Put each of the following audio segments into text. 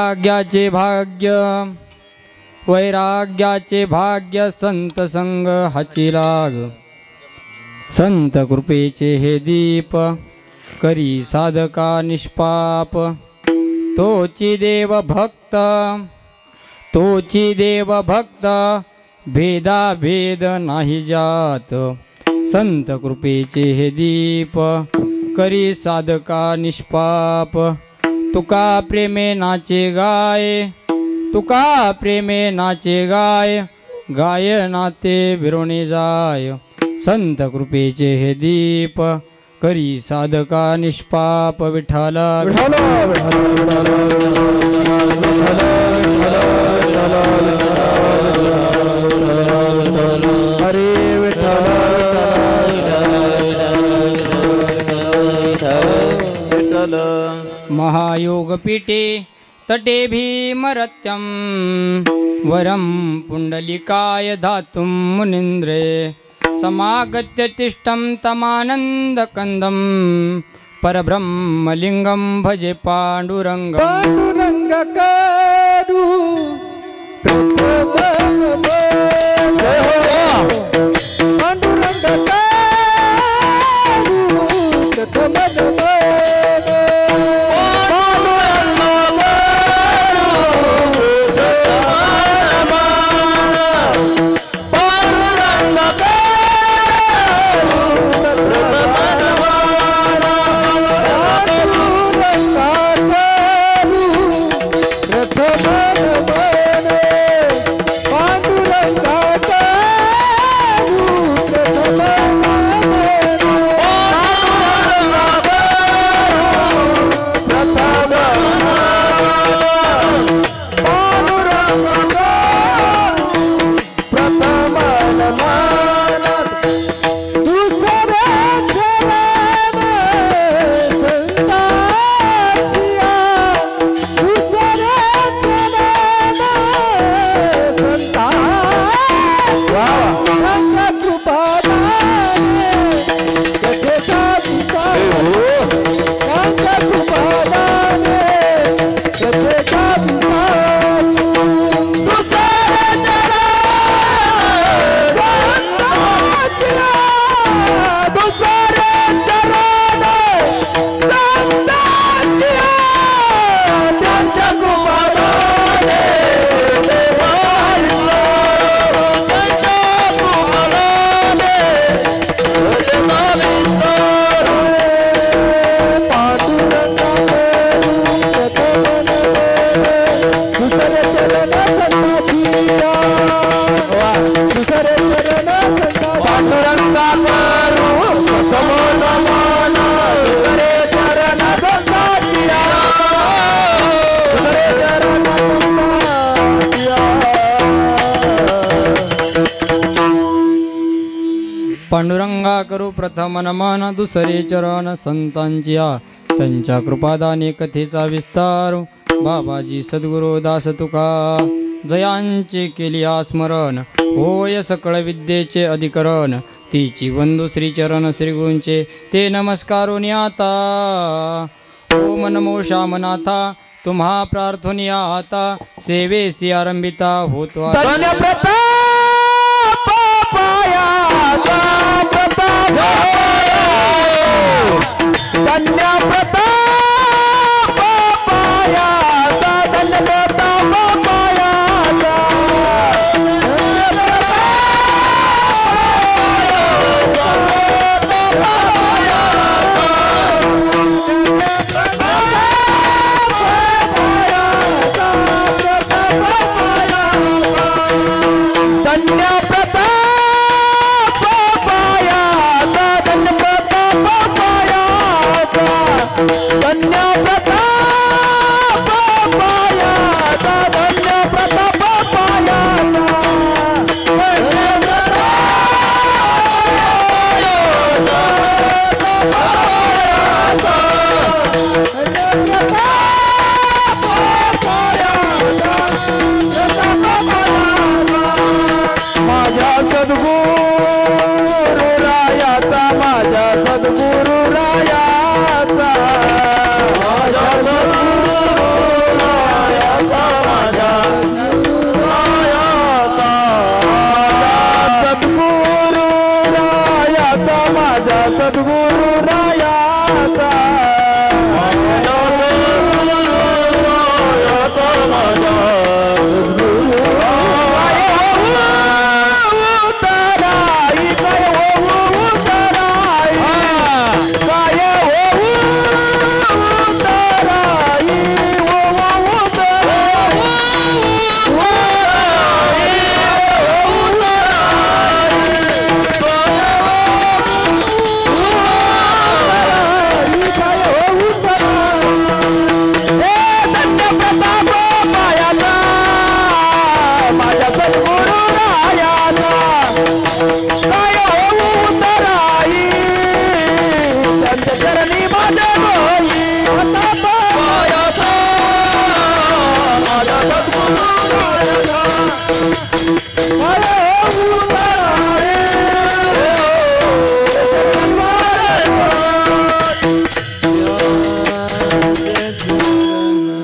वैराग्याचे भाग्य वैराग्याचे भाग्य संत संग हाची लाग संत कृपेचे हे दीप करी साधका निष्पाप तोची देव भक्त भेदा भेद नाही जात संत कृपेचे हे दीप करी साधका निष्पाप तुका प्रेमे नाचे गाय गाय नाते विरोणे जाय संत कृपेचे हे दीप करी साधका निष्पाप विठ्ठल हरे विठ्ठल महायोग पीठे तटे भीमरत्यं वरं पुंडलिकाय धातुं मुनीन्द्रे समागत्य तिष्ठं तमानन्दकन्दं परब्रह्मलिङ्गं भजे पाण्डुरङ्गं पांडुरंगा करू प्रथम नमन दुसरे चरण संतांच्या त्यांच्या कृपादाने कथेचा विस्तार बाबाजी सद्गुरु दास तुका जयांचे केली स्मरण होय सकळ विद्येचे अधिकरण तिची वंदू श्रीचरण श्रीगुरूंचे ते नमस्कारून आता ओम नमो श्यामनाथा तुम्हा प्रार्थनिया आता सेवेसी आरंभिता होतो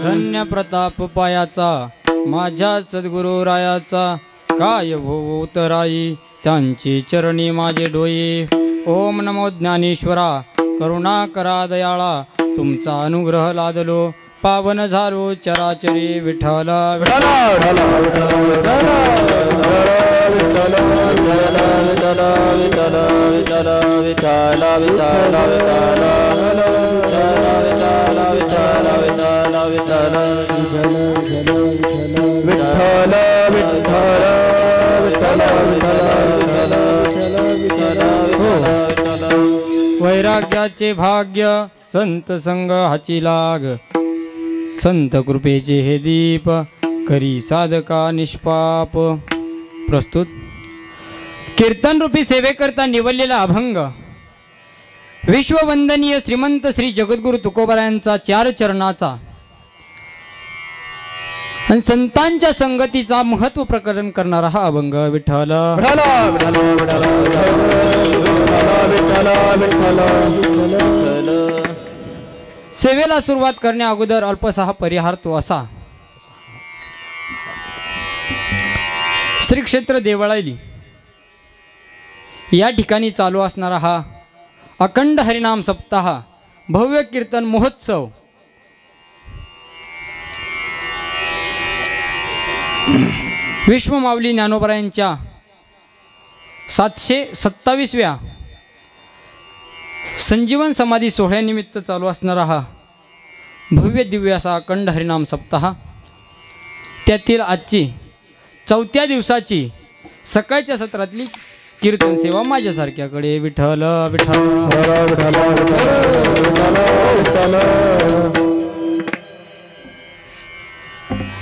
धन्य प्रताप पायाचा माझ्या सद्गुरु रायाचा, काय भोव उतराई त्यांची चरणी माझे डोई। ओम नमो ज्ञानेश्वरा करुणा करा दयाळा, तुमचा अनुग्रह लादलो पावन झालो चराचरी विठ्ठल वैराग्याचे भाग्य संत संग हाची लाग, संत कृपेचे हे दीप करी साधका निष्पाप। प्रस्तुत कीर्तन रूपी सेवेकरता निवडलेला अभंग विश्ववंदनीय श्रीमंत श्री जगद्गुरु तुकोबारायांचा 4 चरणाचा आणि संतांच्या संगतीचा महत्व प्रकरण करणारा हा अभंग विठ्ठल सेवेला सुरुवात करण्या अगोदर अल्पसा परिहार तो असा। श्री क्षेत्र देवळाली या ठिकाणी चालू असणारा हा अखंड हरिनाम सप्ताह भव्य कीर्तन महोत्सव विश्वमाऊली ज्ञानोबरायांच्या 727व्या संजीवन समाधी सोहळ्यानिमित्त चालू असणारा हा भव्य दिव्य असा अखंड हरिनाम सप्ताह, त्यातील आजची 4थ्या दिवसाची सकाळच्या सत्रातली कीर्तन सेवा माझ्यासारख्याकडे विठ्ठल विठ्ठल।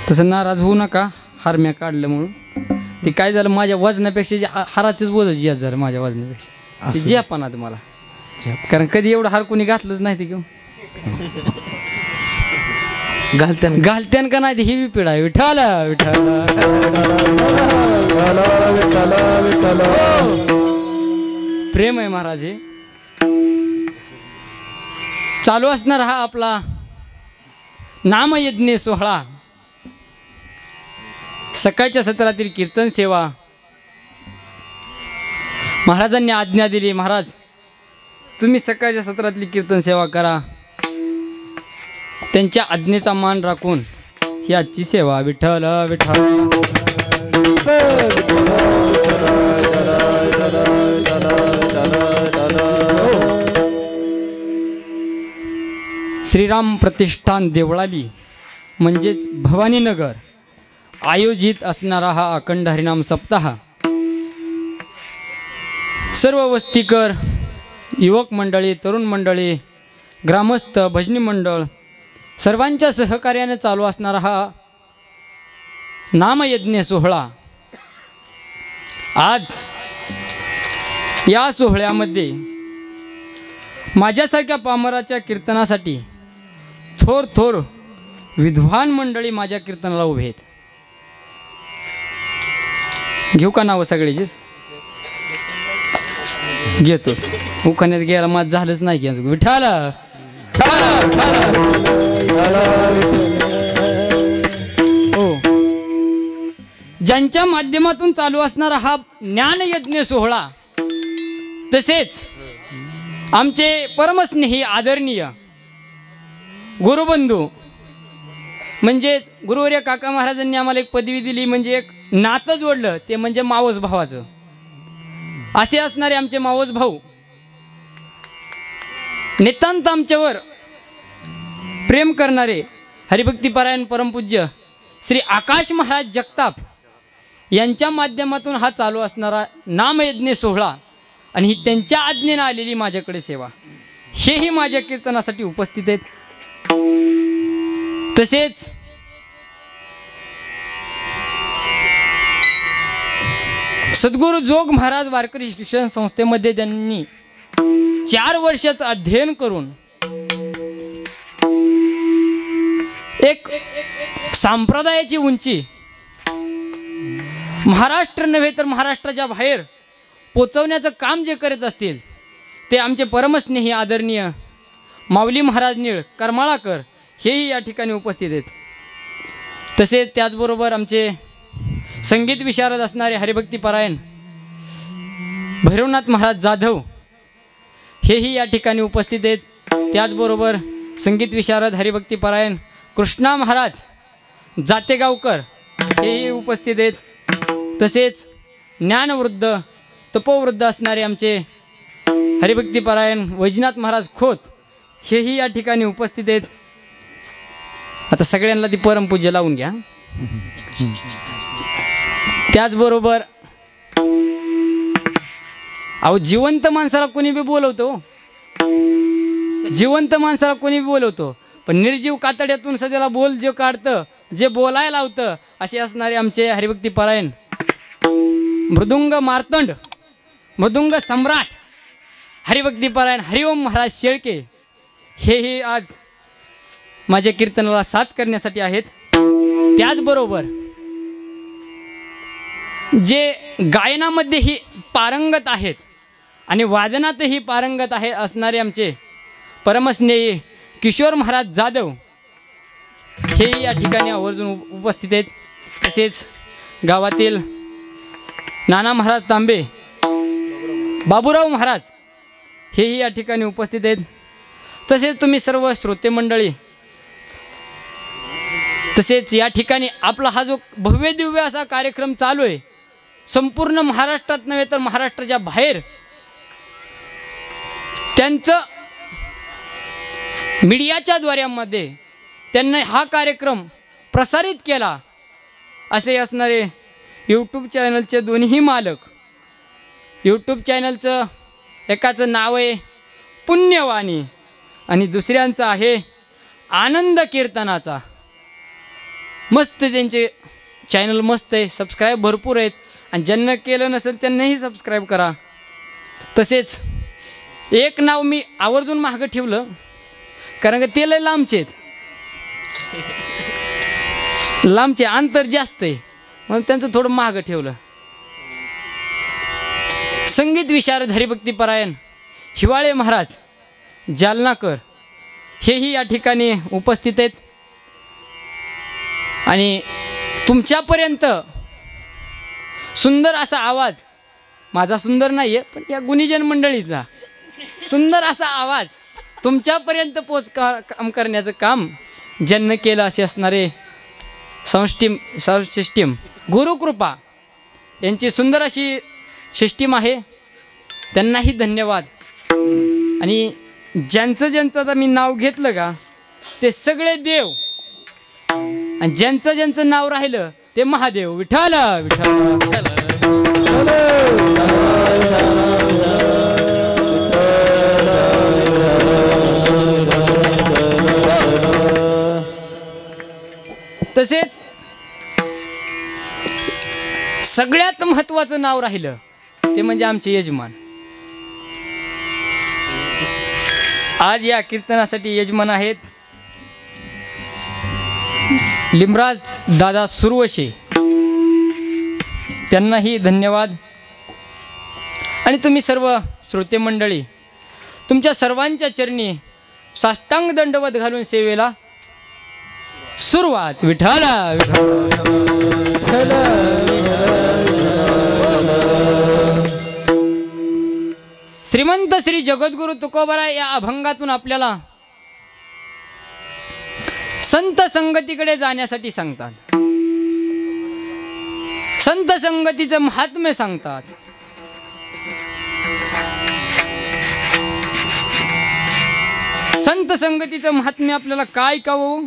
तसं नाराज होऊ नका, हार म्या काढलं म्हणून। ते काय झालं, माझ्या वजनापेक्षा हाराचंच वजन जास्त झालं माझ्या वजनापेक्षा। जे पण आता मला, कारण कधी एवढं हार कोणी घातलंच नाही ते घेऊन घालत्यान का नाही ही पिढा आहे विठ्ठल विठ्ठल। प्रेम आहे महाराज हे। चालू असणार हा आपला नामयज्ञ सोहळा, सकाळच्या सत्रातील कीर्तन सेवा महाराजांनी आज्ञा दिली, महाराज तुम्ही सकाळच्या सत्रातली कीर्तन सेवा करा। त्यांच्या आज्ञेचा मान राखून ही आजची सेवा विठ्ठल विठ्ठल। श्रीराम प्रतिष्ठान देवळाली म्हणजेच भवानीनगर आयोजित असणारा हा अखंड हरिनाम सप्ताह सर्व वस्तीकर, युवक मंडळी, तरुण मंडळी, ग्रामस्थ, भजनी मंडळ सर्वांच्या सहकार्याने चालू असणारा हा नामयज्ञ सोहळा आज या सोहळ्यामध्ये माझ्यासारख्या पामराच्या कीर्तनासाठी थोर थोर विद्वान मंडळी माझ्या कीर्तनाला उभे आहेत। घेऊ का नावं सगळ्याचीच? घेतोस, उखाण्यात घ्यायला माझं झालंच नाही की अजून विठ्ठल। हो, ज्यांच्या माध्यमातून चालू असणारा हा ज्ञानयज्ञ सोहळा, तसेच आमचे परमस्नेही आदरणीय गुरुबंधू म्हणजेच गुरुवर्य काका महाराजांनी आम्हाला एक पदवी दिली, म्हणजे एक नातं जोडलं, ते म्हणजे मावस भावाचं। असे असणारे आमचे मावस भाऊ नितांत आमच्यावर प्रेम करणारे हरिभक्तीपरायण परमपूज्य श्री आकाश महाराज जगताप यांच्या माध्यमातून हा चालू असणारा नामयज्ञ सोहळा आणि ही त्यांच्या आज्ञेने आलेली माझ्याकडे सेवा, हेही माझ्या कीर्तनासाठी उपस्थित आहेत। तसेच सद्गुरु जोग महाराज वारकरी शिक्षण संस्थेमध्ये त्यांनी 4 वर्षाचं अध्ययन करून एक संप्रदायाची उंची महाराष्ट्र नव्हे तर महाराष्ट्राच्या बाहेर पोचवण्याचं काम जे करत असतील ते आमचे परमस्नेही आदरणीय माऊली महाराज निळ करमाळाकर हेही या ठिकाणी उपस्थित आहेत. तसेच त्याचबरोबर आमचे संगीत विशारद असणारे हरिभक्तीपरायण भैरवनाथ महाराज जाधव हेही या ठिकाणी उपस्थित आहेत. त्याचबरोबर संगीत विशारद हरिभक्तीपरायण कृष्णा महाराज जातेगावकर हेही उपस्थित आहेत. तसेच ज्ञानवृद्ध तपोवृद्ध असणारे आमचे हरिभक्तीपरायण वैजनाथ महाराज खोत हेही या ठिकाणी उपस्थित आहेत. आता सगळ्यांना ती परमपूज्य लावून घ्या. त्याचबरोबर अहो जिवंत माणसाला कोणी बी बोलवतो, जिवंत माणसाला कोणी बी बोलवतो, पण निर्जीव कातड्यातून सध्याला बोल जे काढतं, जे बोलायला लावतं असे असणारे आमचे हरिभक्तीपरायण मृदुंग मार्तंड, मृदुंग सम्राट हरिभक्तीपरायण हरिओम महाराज शेळके हेही आज माझ्या कीर्तनाला साथ करण्यासाठी आहेत. त्याचबरोबर जे गायनामध्येही पारंगत आहेत आणि वादनातही पारंगत आहे असणारे आमचे परमस्नेही किशोर महाराज जाधव हे या ठिकाणी आवर्जून उपस्थित आहेत. तसेच गावातील नाना महाराज तांबे, बाबूराव महाराज हेही या ठिकाणी उपस्थित आहेत. तसेच तुम्ही सर्व श्रोते मंडळी, तसेच या ठिकाणी आपला हा जो भव्य दिव्य असा कार्यक्रम चालू आहे संपूर्ण महाराष्ट्रात नव्हे तर महाराष्ट्राच्या बाहेर त्यांचं मीडियाच्या द्वारामध्ये त्यांनी हा कार्यक्रम प्रसारित केला असे असणारे यूट्यूब चॅनलचे दोन्ही मालक, यूट्यूब चॅनलचं एकाचं नाव आहे पुण्यवाणी आणि दुसऱ्यांचं आहे आनंद कीर्तनाचा. मस्त त्यांचे चॅनल मस्त आहे, सबस्क्राईब भरपूर आहेत आणि ज्यांना केलं नसेल त्यांनाही सबस्क्राईब करा. तसेच एक नाव मी आवर्जून मागं ठेवलं कारण का ते लय लांबचे आहेत, लांबचे अंतर जास्त आहे म्हणून त्यांचं थोडं मागं ठेवलं. संगीत विशारद हरिभक्तीपरायण हिवाळे महाराज जालनाकर हेही या ठिकाणी उपस्थित आहेत. आणि तुमच्यापर्यंत सुंदर असा आवाज, माझा सुंदर नाही आहे पण या गुणीजन मंडळीचा सुंदर असा आवाज तुमच्यापर्यंत काम करण्याचं काम ज्यांनी केलं असे असणारे सिस्टीम गुरुकृपा यांची सुंदर अशी सिस्टीम आहे, त्यांनाही धन्यवाद. आणि ज्यांचं आता मी नाव घेतलं का ते सगळे देव आणि ज्यांचं नाव राहिलं ते महादेव. विठ्ठल विठ्ठल. तसेच सगळ्यात महत्त्वाचं नाव राहिलं ते म्हणजे आमचे यजमान. आज या कीर्तनासाठी यजमान आहेत लिमराज दादा सुरवशे, त्यांनाही धन्यवाद. आणि तुम्ही सर्व श्रोते मंडळी तुमच्या सर्वांच्या चरणी साष्टांग दंडवत घालून सेवेला सुरुवात. विठ्ठल विठ्ठल. श्रीमंत श्री जगद्गुरु तुकोबाराय या अभंगातून आपल्याला संत संगतीकडे जाण्यासाठी सांगतात, संत संगतीचं महात्म्य सांगतात. संत संगतीचं महात्म्य आपल्याला काय कळवू?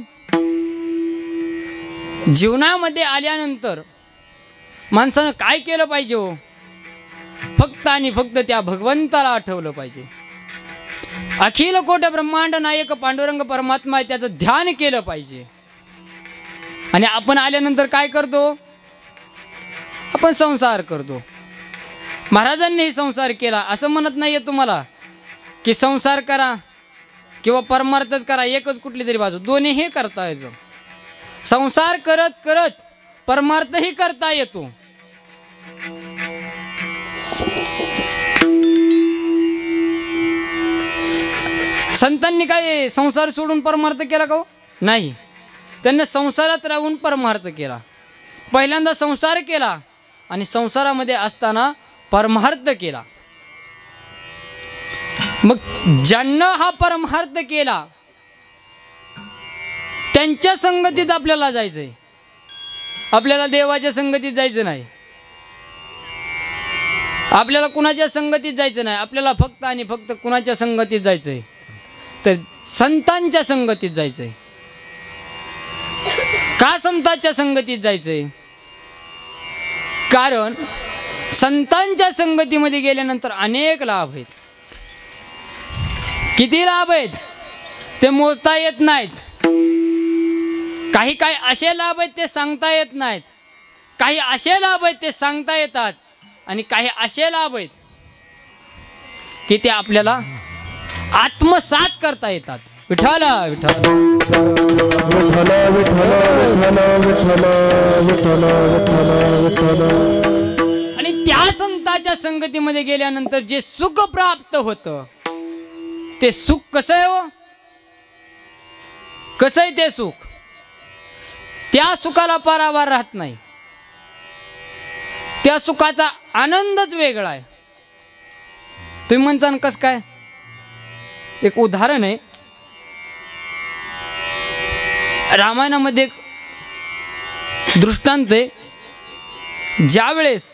जीवनामध्ये आल्यानंतर माणसानं काय केलं पाहिजे हो? फक्त आणि फक्त त्या भगवंताला आठवलं पाहिजे. अखिल कोट ब्रह्मांड नायक पांडुरंग परमात्मा आहे त्याचं ध्यान केलं पाहिजे. आणि आपण आल्यानंतर काय करतो? आपण संसार करतो. महाराजांनी संसार केला असं म्हणत नाहीये तुम्हाला की संसार करा किंवा परमार्थच करा, एकच कुठली तरी बाजू, दोन्ही हे करता येतं. संसार करत करत परमार्थही करता येतो संतांनी काय संसार सोडून परमार्थ केला का? नाही, त्यांनी संसारात राहून परमार्थ केला. पहिल्यांदा संसार केला आणि संसारामध्ये असताना परमार्थ केला. मग ज्यांना हा परमार्थ केला त्यांच्या संगतीत आपल्याला जायचंय. आपल्याला देवाच्या संगतीत जायचं नाही, आपल्याला कुणाच्या संगतीत जायचं नाही. आपल्याला फक्त आणि फक्त कुणाच्या संगतीत जायचंय? तर संतांच्या संगतीत जायचंय. का संतांच्या संगतीत जायचंय? कारण संतांच्या संगतीमध्ये गेल्यानंतर अनेक लाभ आहेत. किती लाभ आहेत ते मोजता येत नाहीत. काही काही असे लाभ आहेत ते सांगता येत नाहीत. काही असे लाभ आहेत ते सांगता येतात आणि काही असे लाभ आहेत की ते आपल्याला आत्मसात करता येतात. विठ्ठल विठ्ठल आणि त्या संतांच्या संगतीमध्ये गेल्यानंतर जे सुख प्राप्त होतं ते सुख कसं आहे? हो, कसं आहे ते सुख? त्या सुखाला पारावार राहत नाही. त्या सुखाचा आनंदच वेगळा आहे. तुम्ही म्हणसान कसं काय? एक उदाहरण आहे. रामायणामध्ये एक दृष्टांत आहे. ज्या वेळेस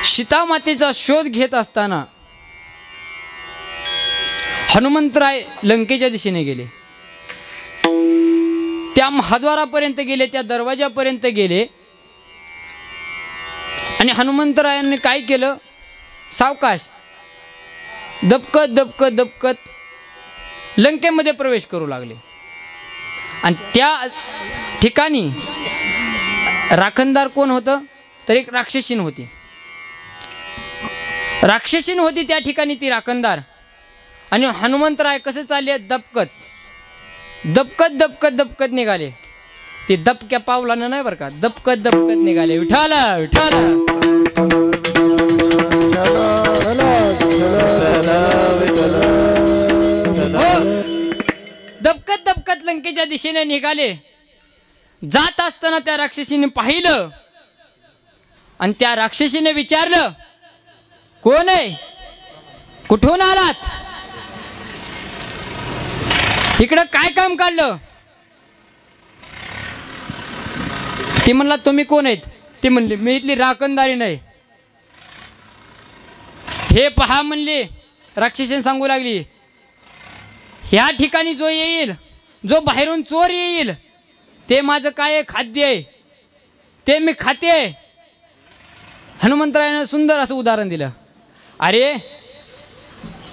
सीतामातेचा शोध घेत असताना हनुमंतराय लंकेच्या दिशेने गेले. त्या महाद्वारापर्यंत गेले, त्या दरवाजापर्यंत गेले आणि हनुमंतरायांनी काय केलं? सावकाश दबकत दबकत दबकत लंकेमध्ये प्रवेश करू लागले. आणि त्या ठिकाणी राखणदार कोण होतं? तर एक राक्षसीन होती. राक्षसीन होती त्या ठिकाणी ती राखणदार. आणि हनुमंतराय कसे चालले? दबकत दबकत दबकत दबकत निघाले. ते दबक्या पावलानं नाही बरं का, दबकत दबकत निघाले. विठ्ठल विठ्ठल दबकत दबकत लंकेच्या दिशेने निघाले. जात असताना त्या राक्षसीने पाहिलं आणि त्या राक्षसीने विचारलं, कोण आहे? कुठून आलात? इकडं काय काम काढलं? ती म्हणला, तुम्ही कोण आहेत? ती म्हणली, मी इथली राखणदारी नाही. हे पहा म्हणले, राक्षसीने सांगू लागली, ह्या ठिकाणी जो येईल, जो बाहेरून चोर येईल, ते माझं काय खाद्य आहे, ते मी खाते. हनुमंतरायानं सुंदर असं उदाहरण दिलं. अरे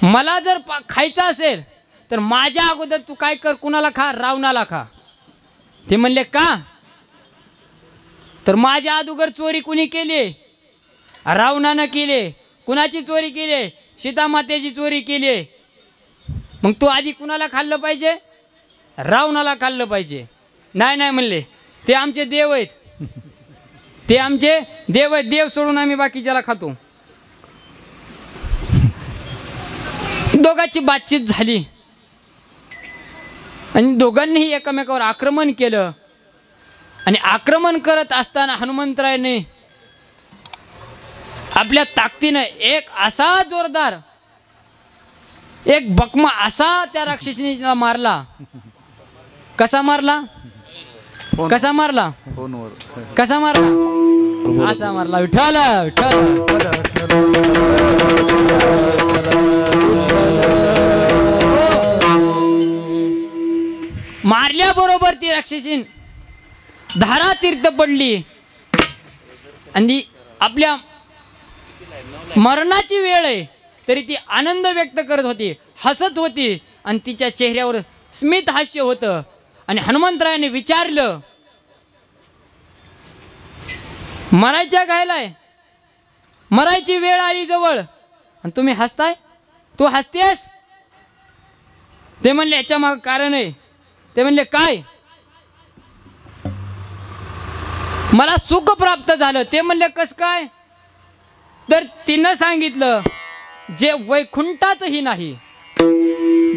मला जर खायचं असेल तर माझ्या अगोदर तू काय कर, कुणाला खा? रावणाला खा. ते म्हणले, का? तर माझ्या अगोदर चोरी कुणी केली? रावणानं केली. कुणाची चोरी केली? सीतामातेची चोरी केली. मग तू आधी कुणाला खाल्लं पाहिजे? रावणाला खाल्लं पाहिजे. नाही नाही म्हणले, ते आमचे देव आहेत, ते आमचे देव आहेत, देव सोडून आम्ही बाकीच्याला खातो. दोघांची बातचीत झाली आणि दोघांनीही एकमेकावर आक्रमण केलं. आणि आक्रमण करत असताना हनुमंतरायाने आपल्या ताकदीनं एक असा जोरदार एक बकमा असा त्या राक्षसीला मारला. कसा मारला? कसा मारला? कसा मारला? असा मारला. विठ्ठल विठ्ठल मारल्याबरोबर ती राक्षसीन धारा तीर्थ पडली आणि आपल्या मरणाची वेळ आहे तरी ती आनंद व्यक्त करत होती, हसत होती आणि तिच्या चेहऱ्यावर स्मित हास्य होतं. आणि हनुमंतरायाने विचारलं, मरायच्या घायलाय, मरायची वेळ आली जवळ आणि तुम्ही हसताय, तू हसतेस? ते म्हणले, याच्या मागं कारण आहे. ते म्हणले, काय? मला सुख प्राप्त झालं. ते म्हणले कस काय? तर तिनं सांगितलं जे वैकुंठातही नाही,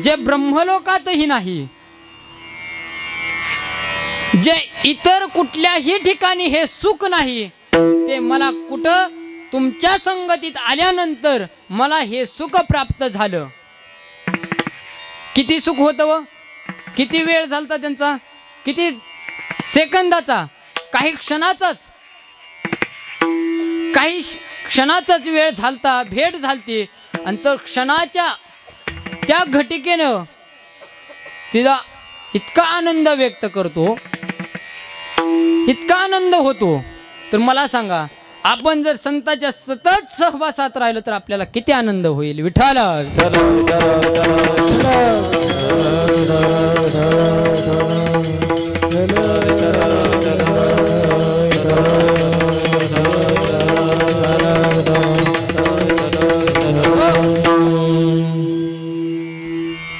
जे ब्रह्मलोकातही नाही, जे इतर कुठल्याही ठिकाणी हे सुख नाही, ते मला कुठं तुमच्या संगतीत आल्यानंतर मला हे सुख प्राप्त झालं. किती सुख होतं व किती वेळ झालता त्यांचा, किती सेकंदाचा, काही क्षणाचाच, काही क्षणाचाच वेळ झालता, भेट झालती. आणि तर क्षणाच्या त्या घटिकेनं तिला इतका आनंद व्यक्त करतो, इतका आनंद होतो. तर मला सांगा, आपण जर संतांच्या सतत सहवासात राहिलो तर आपल्याला किती आनंद होईल. विठ्ठल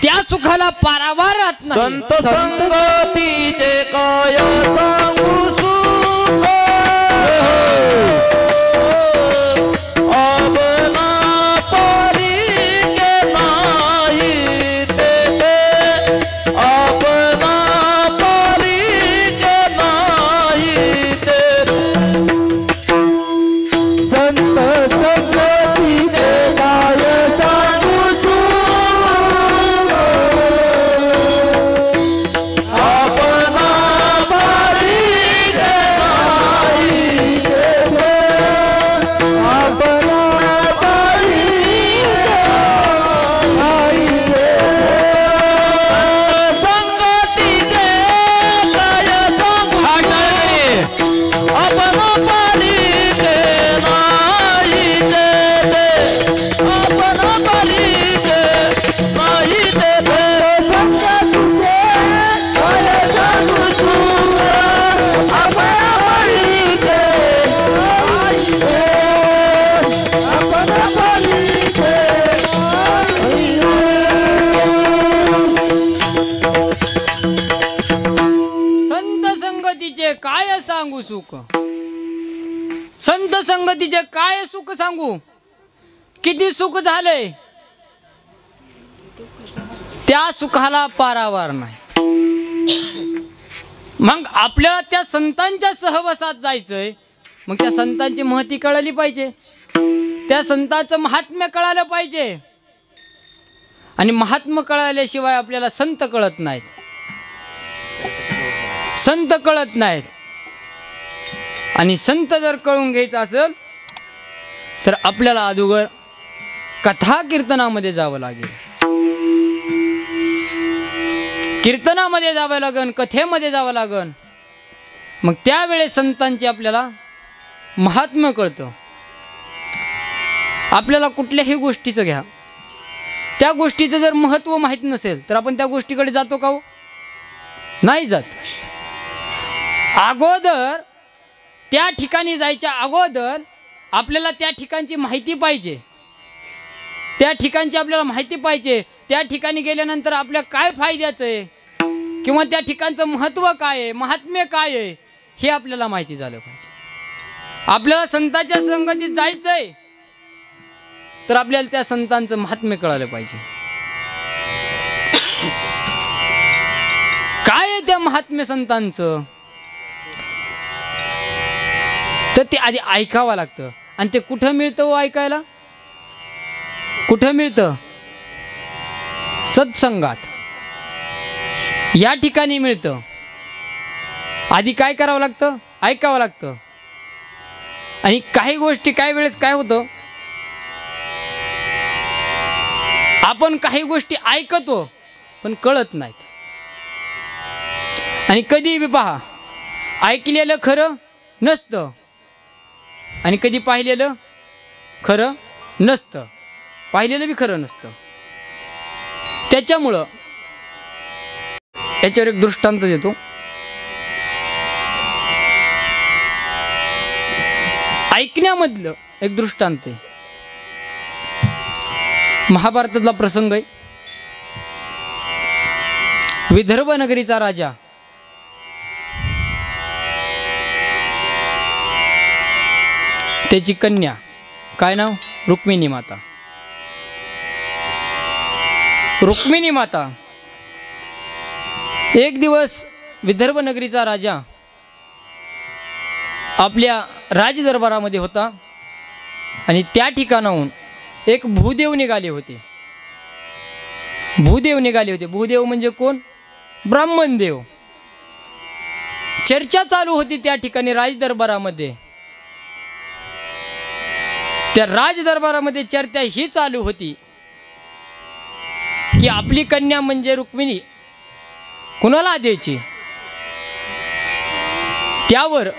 त्या सुखाला पारावार राहत नाही. संत संगतीचे काय सांगू सुख, आपणा परीचे नाही ते, आपणा परीचे नाही ते. संत संगतीचे काय सांगू सुख, आपणा परीचे नाही ते, आपणा परीचे नाही ते. संगतीचे काय सांगू, आपणा परीचे नाही ते, आपणा परीचे नाही ते. संगतीचे काय सांगू सुख, आपणा परीचे नाही ते, आपणा परीचे नाही संत संगतीचे काय सांगू सुख, संत संगतीचे काय सुख सांगू. किती सुख झालंय, त्या सुखाला पारावार नाही. मग आपल्याला त्या संतांच्या सहवासात जायचंय. मग त्या संतांची महती कळली पाहिजे, त्या संतांचं महात्म्य कळालं पाहिजे. आणि महात्म्य कळाल्याशिवाय आपल्याला संत कळत नाहीत, संत कळत नाहीत. आणि संत जर कळून घ्यायचं असेल तर आपल्याला अगोदर कथा कीर्तनामध्ये जावं लागेल, कीर्तनामध्ये जावं लागेल, कथेमध्ये जावं लागेल. मग त्यावेळेस संतांचे आपल्याला महात्म्य कळतं. आपल्याला कुठल्याही गोष्टीचं घ्या, त्या गोष्टीचं जर महत्त्व माहीत नसेल तर आपण त्या गोष्टीकडे जातो का हो? नाही जात. अगोदर त्या ठिकाणी जायच्या अगोदर आपल्याला त्या ठिकाणची माहिती पाहिजे, त्या ठिकाणची आपल्याला माहिती पाहिजे. त्या ठिकाणी गेल्यानंतर आपल्या काय फायद्याचं आहे किंवा त्या ठिकाणचं महत्त्व काय आहे, महात्म्य काय आहे हे आपल्याला माहिती झालं पाहिजे. आपल्याला संतांच्या संगतीत जायचं आहे तर आपल्याला त्या संतांचं महात्म्य कळालं पाहिजे. काय आहे त्या महात्म्य संतांचं, तर ते आधी ऐकावं लागतं. आणि ते कुठं मिळतं हो ऐकायला? कुठं मिळतं? सत्संगात, या ठिकाणी मिळतं. आधी काय करावं लागतं? ऐकावं लागतं. आणि काही गोष्टी काही वेळेस काय होतं, आपण काही गोष्टी ऐकतो पण कळत नाहीत. आणि कधी बी पहा, ऐकलेलं खरं नसतं आणि कधी पाहिलेलं खरं नसतं, पाहिलेलं बी खरं नसतं. त्याच्यामुळं याच्यावर एक दृष्टांत देतो. ऐकण्यामधलं एक दृष्टांत आहे. महाभारतातला प्रसंग आहे. विदर्भ नगरीचा राजा त्याची कन्या, काय नाव? रुक्मिणी माता. रुक्मिणी माता एक दिवस विदर्भ नगरीचा राजा आपल्या राजदरबारामध्ये होता आणि त्या ठिकाणाहून एक भूदेव निघाले होते. भूदेव निघाले होते. भूदेव म्हणजे कोण? ब्राह्मणदेव. चर्चा चालू होती त्या ठिकाणी राजदरबारामध्ये. त्या राजदरबारामध्ये चर्चा ही चालू होती की आपली कन्या म्हणजे रुक्मिणी कुणाला द्यायची. त्यावर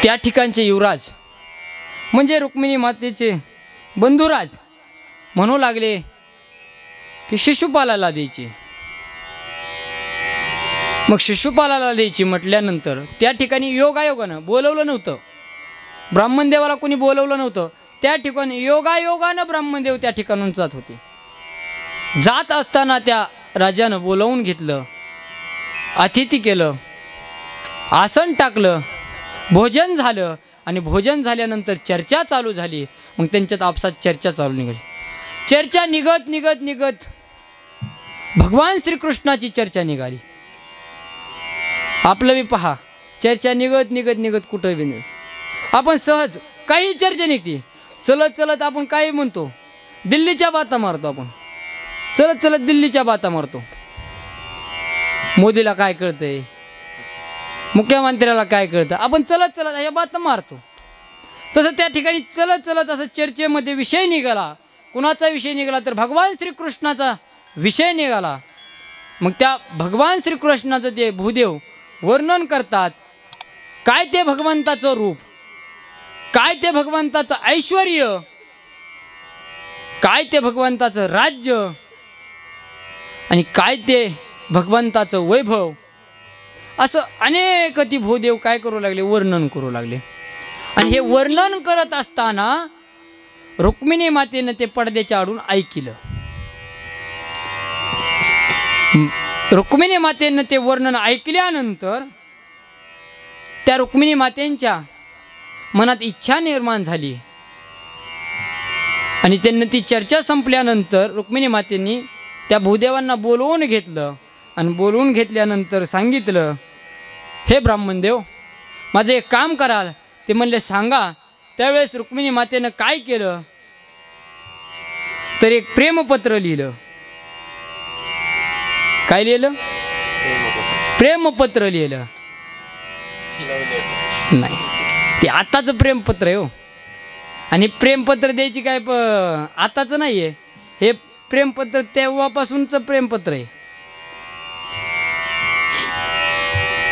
त्या ठिकाणचे युवराज म्हणजे रुक्मिणी मातेचे बंधुराज म्हणू लागले की शिशुपालाला द्यायची. मग शिशुपालाला द्यायची म्हटल्यानंतर त्या ठिकाणी योगायोगानं बोलवलं नव्हतं. ब्राह्मणदेवाला कोणी बोलवलं नव्हतं. त्या ठिकाणी योगायोगानं ब्राह्मणदेव त्या ठिकाणून जात होते. जात असताना त्या राजानं बोलावून घेतलं, अतिथी केलं, आसन टाकलं, भोजन झालं आणि भोजन झाल्यानंतर चर्चा चालू झाली. मग त्यांच्यात आपसात चर्चा चालू निघाली. चर्चा निघत निघत निघत भगवान श्रीकृष्णाची चर्चा निघाली. आपलं मी पहा, चर्चा निघत निघत निघत कुठं बी नाही. आपण सहज काही चर्चा निघते. चलत चलत आपण काही म्हणतो, दिल्लीच्या बाता मारतो. आपण चलत चलत दिल्लीच्या बाता मारतो. मोदीला काय कळतंय, मुख्यमंत्र्याला काय कळतं, आपण चलत चलत ह्या बाता मारतो. तसं त्या ठिकाणी चलत चलत असं चर्चेमध्ये विषय निघाला. कुणाचा विषय निघाला तर भगवान श्रीकृष्णाचा विषय निघाला. मग त्या भगवान श्रीकृष्णाचं ते भूदेव वर्णन करतात. काय ते भगवंताचं रूप, काय ते भगवंताचं ऐश्वर्य, काय ते भगवंताचं राज्य आणि काय ते भगवंताचं वैभव. असं अनेक ती भूदेव काय करू लागले, वर्णन करू लागले. आणि हे वर्णन करत असताना रुक्मिणी मातेनं ते पडद्याच्या आडून ऐकलं. रुक्मिणी मातेनं ते वर्णन ऐकल्यानंतर त्या रुक्मिणी मातेंच्या मनात इच्छा निर्माण झाली आणि त्यांनी ती चर्चा संपल्यानंतर रुक्मिणी मातेंनी त्या भूदेवांना बोलवून घेतलं आणि बोलवून घेतल्यानंतर सांगितलं, हे ब्राह्मणदेव, माझं एक काम कराल. ते म्हणले सांगा. त्यावेळेस रुक्मिणी मातेनं काय केलं तर एक प्रेमपत्र लिहिलं. काय लिहिलं? प्रेमपत्र लिहिलं. नाही, ते आताचं प्रेमपत्र आहे हो. आणि प्रेमपत्र द्यायची काय आताचं नाही आहे. हे प्रेमपत्र तेव्हापासूनचं प्रेमपत्र आहे.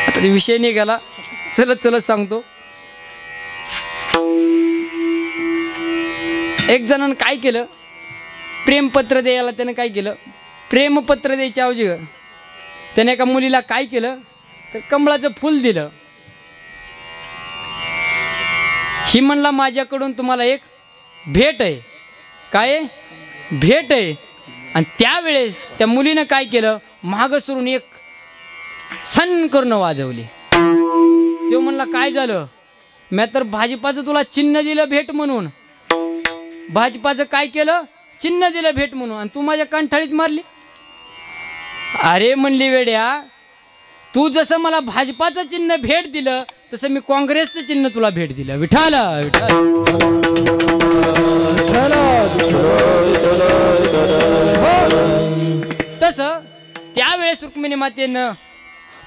आता ते विषय निघाला, चलत चलत सांगतो. एक जणानं काय केलं, प्रेमपत्र द्यायला त्यानं काय केलं, प्रेमपत्र द्यायच्या ऐवजी त्याने एका मुलीला काय केलं तर कमळाचं फूल दिलं. ही म्हणला माझ्याकडून तुम्हाला एक भेट आहे. काय भेट आहे. आणि त्यावेळेस त्या मुलीनं काय केलं, मागं सरून एक सन करून वाजवली. तो म्हणला काय झालं, मी तर भाजपाचं तुला चिन्ह दिलं भेट म्हणून. भाजपाचं काय केलं, चिन्ह दिलं भेट म्हणून, आणि तू माझ्या कंठाळीत मारली. अरे म्हणली वेड्या, तू जसं मला भाजपाचं चिन्ह भेट दिलं तसं मी काँग्रेसचं चिन्ह तुला भेट दिलं. विठाला विठाल. तसं त्यावेळेस रुक्मिणी मातेनं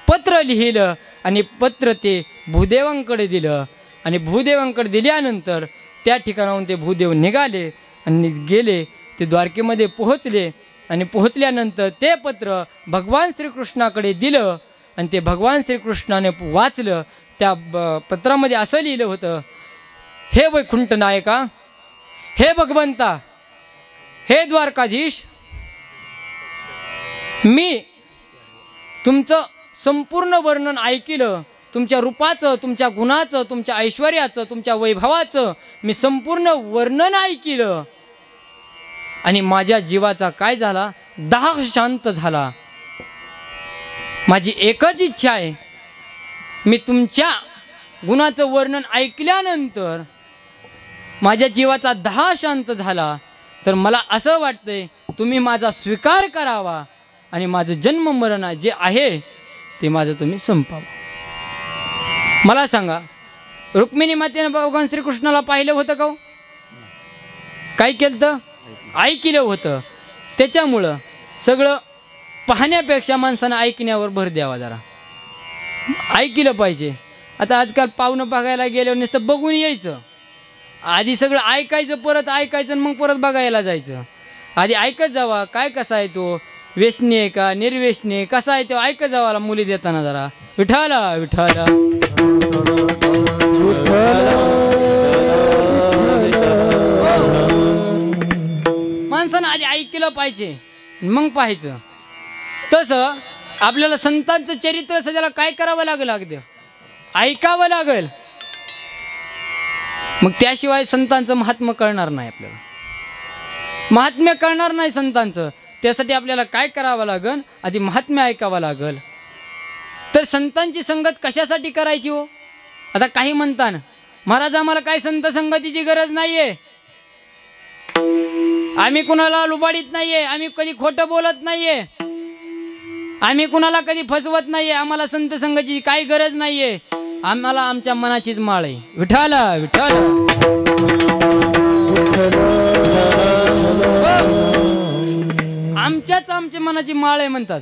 पत्र लिहिलं आणि पत्र ते भूदेवांकडे दिलं. आणि भूदेवांकडे दिल्यानंतर त्या ठिकाणाहून ते भूदेव निघाले आणि गेले. ते द्वारकेमध्ये पोहोचले आणि पोहोचल्यानंतर ते पत्र भगवान श्रीकृष्णाकडे दिलं आणि ते भगवान श्रीकृष्णाने वाचलं. त्या पत्रामध्ये असं लिहिलं होतं, हे वैकुंठ नायका, हे भगवंता, हे द्वारकाधीश, मी तुमचं संपूर्ण वर्णन ऐकलं. तुमच्या रूपाचं, तुमच्या गुणाचं, तुमच्या ऐश्वर्याचं, तुमच्या वैभवाचं मी संपूर्ण वर्णन ऐकलं. आणि माझ्या जीवाचा काय झाला, दाह शांत झाला. माझी एकच इच्छा आहे, मी तुमच्या गुणाचं वर्णन ऐकल्यानंतर माझ्या जीवाचा दाह शांत झाला, तर मला असं वाटतंय तुम्ही माझा स्वीकार करावा आणि माझं जन्म मरण जे आहे ते माझं तुम्ही संपावं. मला सांगा, रुक्मिणी मातेनं भगवान श्रीकृष्णाला पाहिलं होतं का? काय केलं तर ऐकलं होतं. त्याच्यामुळं सगळं पाहण्यापेक्षा माणसानं ऐकण्यावर भर द्यावा. जरा ऐकलं पाहिजे. आता आजकाल पाहुणं बघायला गेल्यावर नुसतं बघून यायचं. आधी सगळं ऐकायचं, परत ऐकायचं आणि मग परत बघायला जायचं. आधी ऐकत जावा काय कसा आहे तो, व्यसनी आहे का निर्व्यसनी आहे, कसा आहे तो ऐकत जावा मुली देताना. जरा विठाला विठाला माणसानं आधी ऐकलं पाहिजे मग पाहायचं. तसं आपल्याला संतांचं चरित्र सध्याला काय करावं लागेल, अगदी ऐकावं लागेल. मग त्याशिवाय संतांचं महात्म्य कळणार नाही. आपल्याला महात्म्य कळणार नाही संतांचं. त्यासाठी आपल्याला काय करावं लागेल, आधी महात्म्य ऐकावं लागेल. तर संतांची संगत कशासाठी करायची हो? आता काही म्हणताना महाराज आम्हाला काय संत संगतीची गरज नाहीये, आम्ही कुणाला लुबाडीत नाहीये, आम्ही कधी खोटं बोलत नाहीये, आम्ही कुणाला कधी फसवत नाहीये, आम्हाला संत संगतीची काही गरज नाहीये, आम्हाला आमच्या मनाचीच माळ आहे. विठाला विठाला आमच्या मनाची माळ आहे म्हणतात.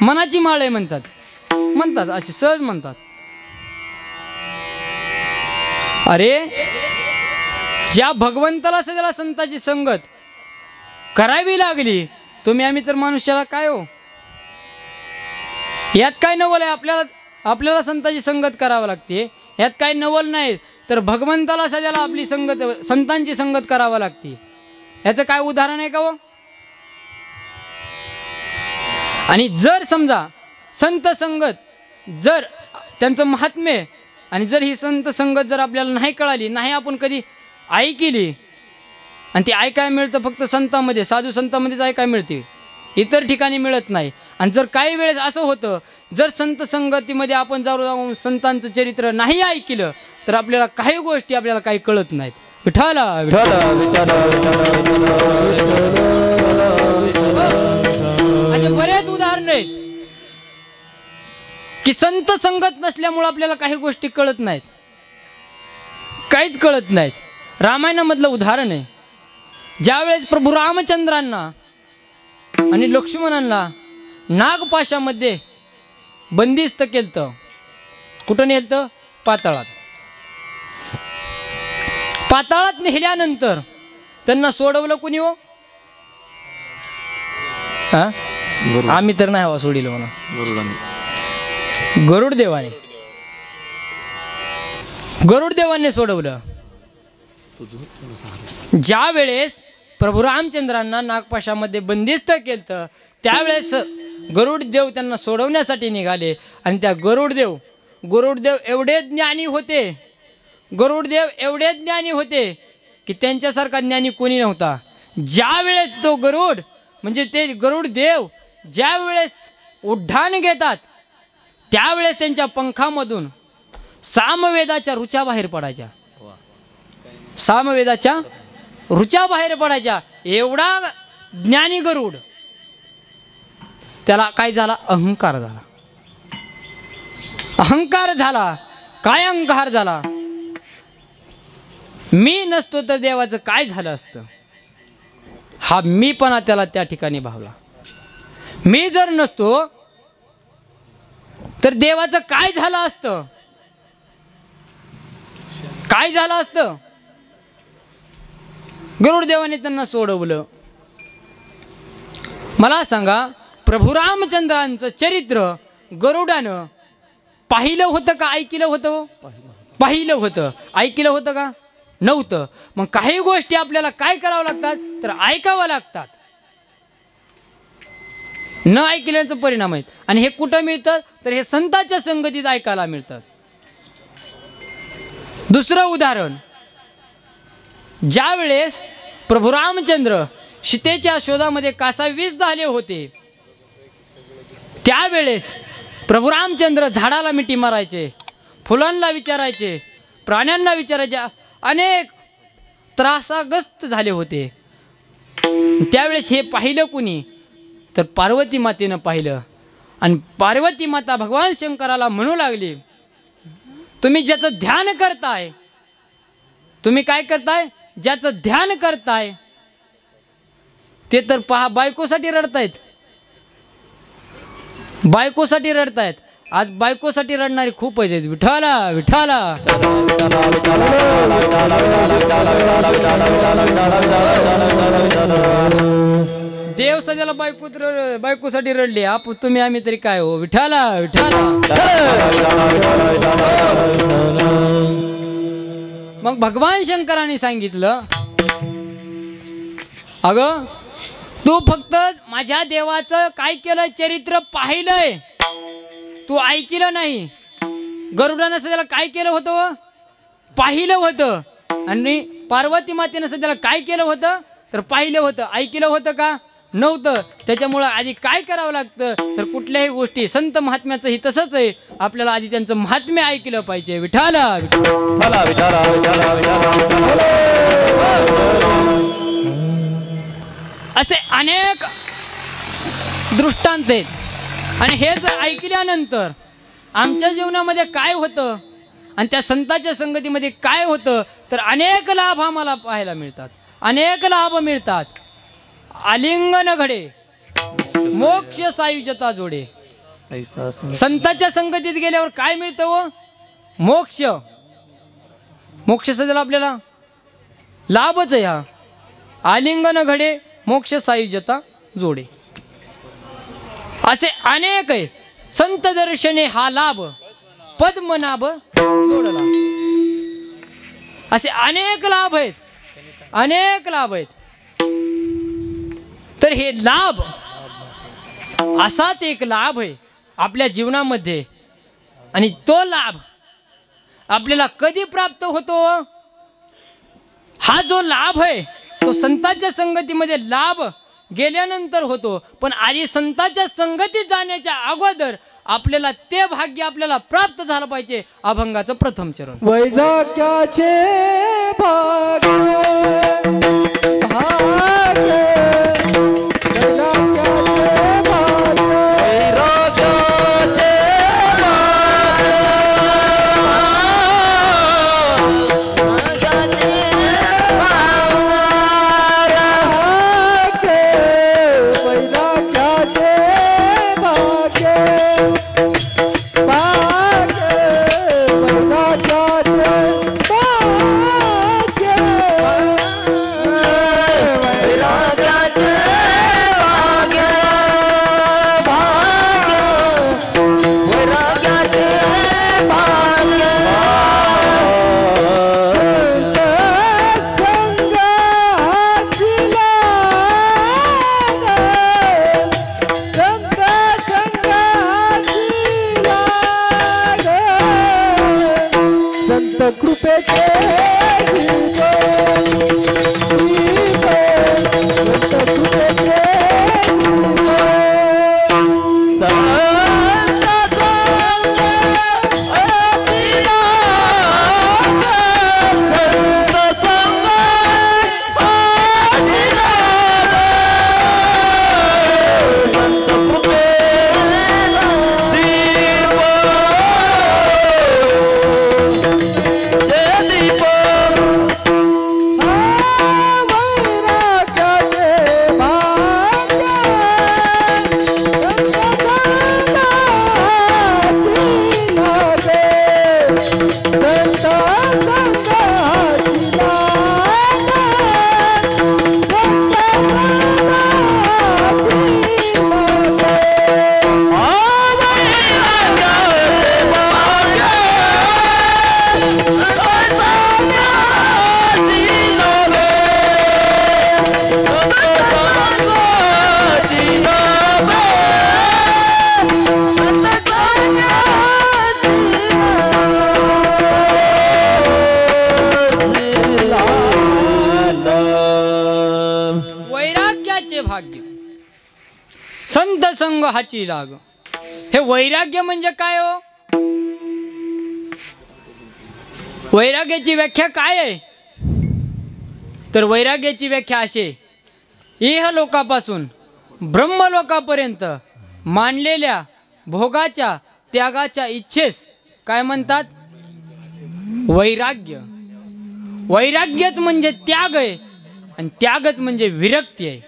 मनाची माळ आहे म्हणतात असे सहज म्हणतात. अरे ज्या भगवंताला सध्याला संताची संगत करावी लागली, आम्ही तर मनुष्याला काय हो, यात काय नवल आहे? आपल्याला संताची संगत करावी लागते, यात काय नवल नाही. तर भगवंताला सध्याला आपली संतांची संगत करावी लागते. याचं काय उदाहरण आहे का हो? आणि जर समजा संत संगत जर त्यांचं महात्म्य आणि जर ही संत संगत जर आपल्याला नाही कळाली, नाही आपण कधी ऐकली, आणि ती ऐकायला मिळतं फक्त संतांमध्ये, साधू संतांमध्येच ऐकायला मिळते, इतर ठिकाणी मिळत नाही. आणि जर काही वेळेस असं होतं, जर संत संगतीमध्ये आपण जाऊन संतांचं चरित्र नाही ऐकलं तर आपल्याला काही गोष्टी आपल्याला काही कळत नाहीत. विठाला विठाला असे बरेच उदाहरण आहेत की संत संगत नसल्यामुळे आपल्याला काही गोष्टी कळत नाहीत, काहीच कळत नाहीत. रामायणामधलं उदाहरण आहे, ज्यावेळेस प्रभू रामचंद्रांना आणि लक्ष्मणांना नागपाशामध्ये बंदिस्त केलं. कुठं नेलं? पाताळात. पाताळात नेल्यानंतर त्यांना सोडवलं कुणी हो? आम्ही तर नाही हवा सोडिलं म्हणा, गरुडदेवाने सोडवलं. ज्या वेळेस प्रभू रामचंद्रांना नागपाशामध्ये बंदिस्त केलं त्यावेळेस गरुडदेव त्यांना सोडवण्यासाठी निघाले. आणि त्या गरुडदेव एवढे ज्ञानी होते की त्यांच्यासारखा ज्ञानी कोणी नव्हता. ज्या वेळेस तो गरुड म्हणजे ते गरुडदेव ज्या वेळेस उड्डाण घेतात त्यावेळेस त्यांच्या पंखामधून सामवेदाच्या ऋचा बाहेर पडायच्या. सामवेदाच्या ऋचा बाहेर पडायच्या. एवढा ज्ञानी गरुड, त्याला काय झाला? अहंकार झाला. काय अहंकार झाला? मी नसतो तर देवाचं काय झालं असतं? हा मीपणा त्याला त्या ठिकाणी भावला. मी जर नसतो तर देवाचं काय झालं असतं? काय झालं असतं? गरुडदेवाने त्यांना सोडवलं. मला सांगा, प्रभू रामचंद्रांचं चरित्र गरुडानं पाहिलं होतं का ऐकलं होतं? पाहिलं होतं. ऐकलं होतं का? नव्हतं. मग काही गोष्टी आपल्याला काय करावं लागतात? तर ऐकावं लागतात. न ऐकल्याचा परिणाम आहेत. आणि हे कुठं मिळतं? तर हे संतांच्या संगतीत ऐकायला मिळतात. दुसरं उदाहरण, ज्या वेळेस प्रभू रामचंद्र सीतेच्या शोधामध्ये कासावीस झाले होते त्यावेळेस प्रभू रामचंद्र झाडाला मिठी मारायचे, फुलांना विचारायचे, प्राण्यांना विचारायचे, अनेक त्रासाग्रस्त झाले होते. त्यावेळेस हे पाहिलं कुणी तर पार्वती मातेनं पाहिलं. आणि पार्वती माता भगवान शंकराला म्हणू लागली, तुम्ही ज्याचं ध्यान करताय, तुम्ही काय करताय, ज्याचं ध्यान करताय ते तर पहा बायकोसाठी रडतायत, बायकोसाठी रडतायत. आज बायकोसाठी रडणारे खूप आहेत. विठाला विठाला देव सध्याला बायकोसाठी रडले, आप तुम्ही आम्ही तरी काय हो. विठाला विठाला. मग भगवान शंकराने सांगितलं, अगं तू फक्त माझ्या देवाचं काय केलं चरित्र पाहिलंय, तू ऐकलं नाही. गरुडानं सध्याला काय केलं होतं, पाहिलं होतं. आणि पार्वती मातेनं सध्याला काय केलं होतं तर पाहिलं होतं. ऐकलं होतं का नव्हतं. त्याच्यामुळं आधी काय करावं लागतं तर कुठल्याही गोष्टी संत महात्म्याचंही तसंच आहे, आपल्याला आधी त्यांचं महात्म्य ऐकलं पाहिजे. विठाला असे अनेक दृष्टांत आहेत. आणि हे जर ऐकल्यानंतर आमच्या जीवनामध्ये काय होतं आणि त्या संतांच्या संगतीमध्ये काय होतं तर अनेक लाभ आम्हाला पाहायला मिळतात, अनेक लाभ मिळतात. आलिंगन घडे, मोक्ष सायुज्यता जोडे. संतांच्या संगतीत गेल्यावर काय मिळतं व मोक्ष. मोक्ष सध्याला आपल्याला लाभच आहे हा. आलिंगन घडे, मोक्ष सायुज्यता जोडे. असे अनेक आहे. संत दर्शने हा लाभ, पद्मनाभ जोडला. असे अनेक लाभ आहेत, अनेक लाभ आहेत. तर हे लाभ असाच एक लाभ आहे आपल्या जीवनामध्ये. आणि तो लाभ आपल्याला कधी प्राप्त होतो, हा जो लाभ आहे तो संतांच्या संगतीमध्ये लाभ गेल्यानंतर होतो. पण आधी संतांच्या संगतीत जाण्याच्या अगोदर आपल्याला ते भाग्य आपल्याला प्राप्त झालं पाहिजे. अभंगाचं प्रथम चरण. वैराग्याचे भाग्य भाग्य संत संग हाची लाग. हे वैराग्य म्हणजे काय हो? वैराग्याची व्याख्या काय आहे? तर वैराग्याची व्याख्या अशी, इह लोकापासून ब्रह्मलोकापर्यंत मानलेल्या भोगाच्या त्यागाच्या इच्छेस काय म्हणतात? वैराग्य. वैराग्यच म्हणजे त्याग आहे आणि त्यागच म्हणजे विरक्ती आहे.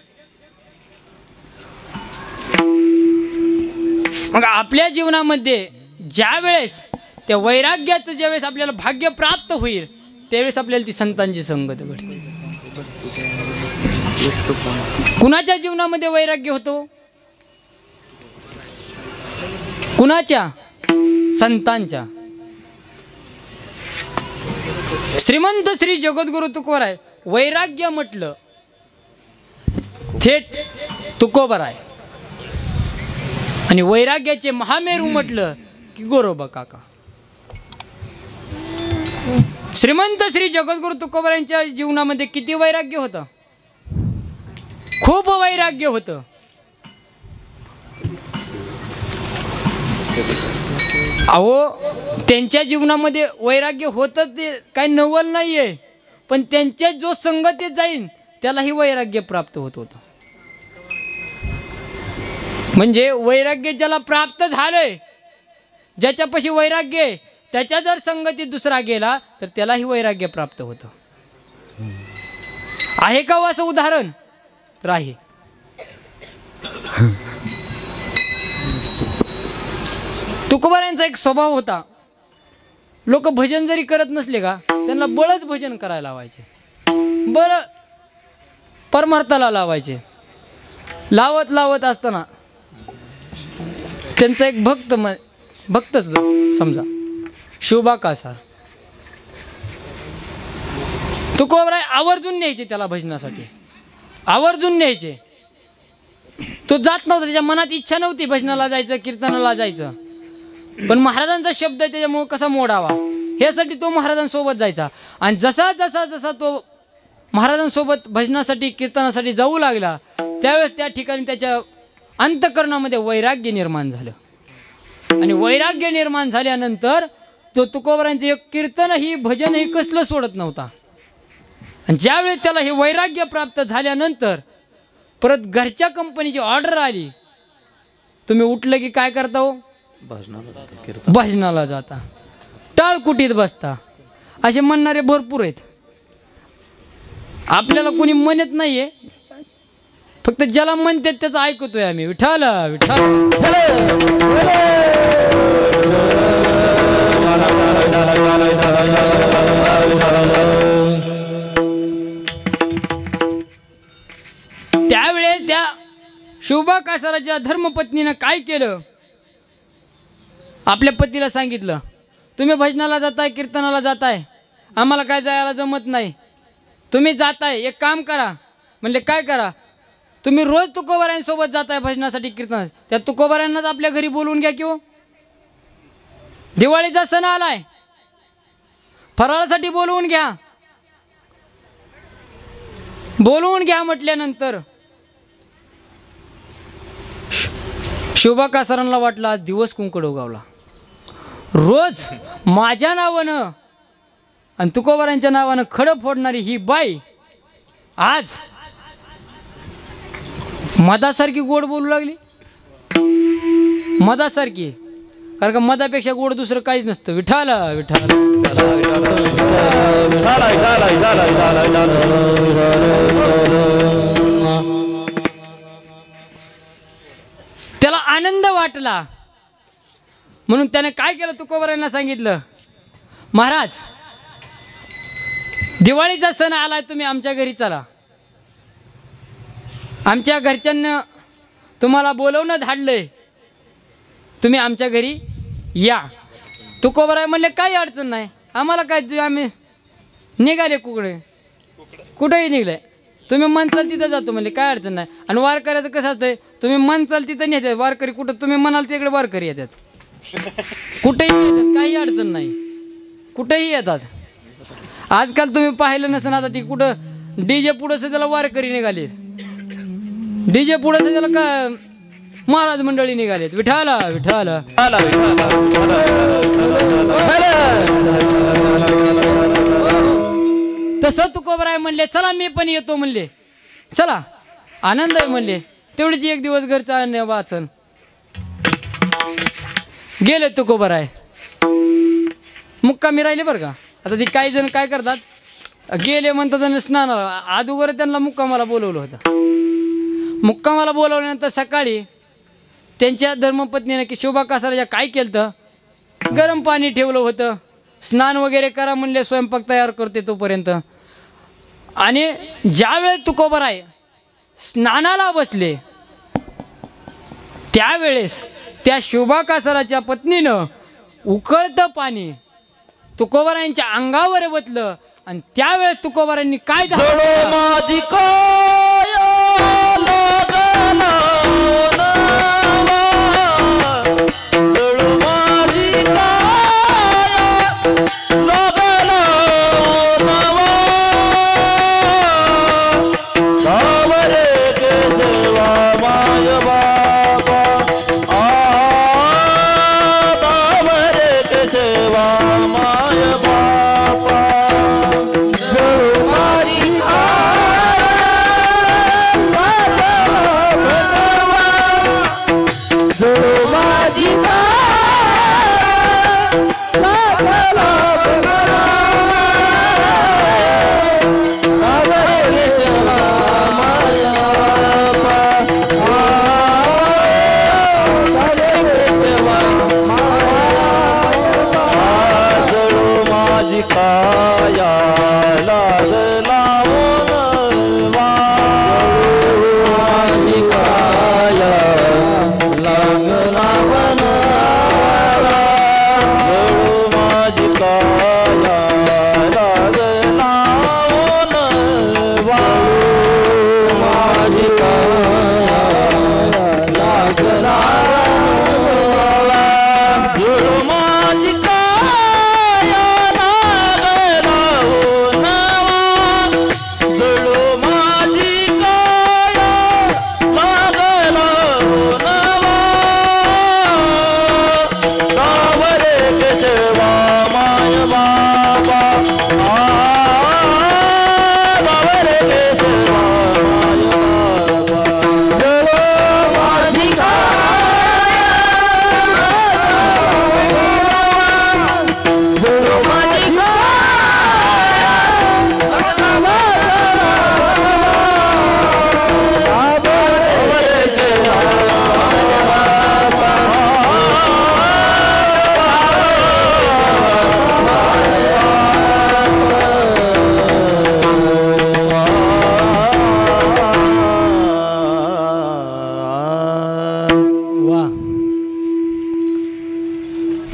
मग आपल्या जीवनामध्ये ज्या वेळेस त्या वैराग्याचं ज्यावेळेस आपल्याला भाग्य प्राप्त होईल त्यावेळेस आपल्याला ती संतांची संगत घडते. कुणाच्या जीवनामध्ये वैराग्य होतो? कुणाच्या? संतांच्या. श्रीमंत श्री जगद्गुरु तुकोबराय वैराग्य म्हटलं थेट तुकोबराय, आणि वैराग्याचे महामेरू म्हटलं की गोरोबा काका. श्रीमंत श्री जगद्गुरु तुकोबरायांच्या जीवनामध्ये किती वैराग्य होतं? खूप वैराग्य होतं. अहो त्यांच्या जीवनामध्ये वैराग्य होतं ते काही नवल नाही आहे, पण त्यांच्या जो संगतीत जाईन त्यालाही वैराग्य प्राप्त होत होतं. म्हणजे वैराग्य ज्याला प्राप्त झालंय, ज्याच्यापाशी वैराग्य आहे त्याच्या जर संगतीत दुसरा गेला तर त्यालाही वैराग्य प्राप्त होतं. आहे का असं उदाहरण? तर आहे. तुकोबारायांचा एक स्वभाव होता, लोक भजन जरी करत नसले का त्यांना बळच भजन करायला लावायचे, बळ परमार्थाला लावायचे. लावत लावत असताना त्यांचा एक भक्तच समजा शिवबा कासार, तुकोबराय आवर्जून न्यायचे त्याला भजनासाठी, आवर्जून न्यायचे. तो जात नव्हता, त्याच्या मनात इच्छा नव्हती भजनाला जायचं, कीर्तनाला जायचं, पण महाराजांचा शब्द आहे त्याच्यामुळे कसा मोडावा ह्यासाठी तो महाराजांसोबत जायचा. आणि जसा जसा जसा तो महाराजांसोबत भजनासाठी कीर्तनासाठी जाऊ लागला त्यावेळेस त्या ठिकाणी त्याच्या अंतःकरणामध्ये वैराग्य निर्माण झालं. आणि वैराग्य निर्माण झाल्यानंतर तो तुकोबरायांचं एक कीर्तनही भजनही कसलं सोडत नव्हता. आणि ज्यावेळेस त्याला हे वैराग्य प्राप्त झाल्यानंतर परत घरच्या कंपनीची ऑर्डर आली, तुम्ही उठलं की काय करता हो? भजनाला जाता, टाळकुटीत बसता, असे म्हणणारे भरपूर आहेत. आपल्याला कोणी म्हणत नाहीये, फक्त ज्याला म्हणतात त्याचं ऐकतोय आम्ही. विठ्ठल विठ्ठल. त्यावेळेस त्या शिवबा कासाराच्या धर्मपत्नीनं काय केलं? आपल्या पतीला सांगितलं, तुम्ही भजनाला जाताय, कीर्तनाला जाताय, आम्हाला काय जायला जमत नाही, तुम्ही जाताय एक काम करा. म्हणले काय करा? तुम्ही रोज तुकोबरायांसोबत जाताय भजनासाठी, कीर्तनासाठी, त्या तुकोबरायांनाच आपल्या घरी बोलवून घ्या. किंवा दिवाळीचा सण आलाय, फराळासाठी बोलवून घ्या. बोलवून घ्या म्हटल्यानंतर शिवबा कासारांना वाटलं आज दिवस कुंकड उगावला. रोज माझ्या नावानं आणि तुकोबरायांच्या नावानं खडं फोडणारी ही बाई आज मधासारखी गोड बोलू लागली. मधासारखी, कारण का मधापेक्षा गोड दुसरं काहीच नसतं. विठ्ठल विठ्ठल. त्याला आनंद वाटला म्हणून त्याने काय केलं? तुकोबरायांना सांगितलं, महाराज दिवाळीचा सण आलाय, तुम्ही आमच्या घरी चला, आमच्या घरच्यांना तुम्हाला बोलवणं धाडलंय, तुम्ही आमच्या घरी या. तुकोबराय म्हणले काही अडचण नाही, आम्हाला काय, आम्ही निघाले कुठेही निघले, तुम्ही मनचाल तिथं जातो म्हणले, काय अडचण नाही. आणि वारकऱ्याचं कसं असतंय, तुम्ही मनचाल तिथं नेतात वारकरी, कुठं तुम्ही म्हणाल तिकडे वारकरी येतात, कुठेही येतात, काही अडचण नाही, कुठेही येतात. आजकाल तुम्ही पाहिलं नसेल, आता ती कुठं डीजे पुढं त्याला वारकरी निघाले, डीजे पुढं त्याला का महाराज मंडळी निघालेत. विठाला विठाला. तसं तुकोबराय म्हणले चला मी पण येतो म्हणले. चला आनंद आहे म्हणले. तेवढीच एक दिवस घरचा वाचन गेले तुकोबराय. मुक्कामी राहिले बरं का. आता ती काही जण काय करतात, गेले म्हणतात आणि स्नान अगोदर त्यांना मुक्कामाला बोलवलं होतं. मुक्कामाला बोलवल्यानंतर सकाळी त्यांच्या धर्मपत्नीने की शोभा कासाराच्या काय केलं तर गरम पाणी ठेवलं होतं. स्नान वगैरे करा म्हणले, स्वयंपाक तयार करते तोपर्यंत. आणि ज्यावेळेस तुकोबराय स्नानाला बसले त्यावेळेस त्या शोभा कासाराच्या पत्नीनं उकळतं पाणी तुकोबरायांच्या अंगावर बतलं. आणि त्यावेळेस तुकोबरायांनी काय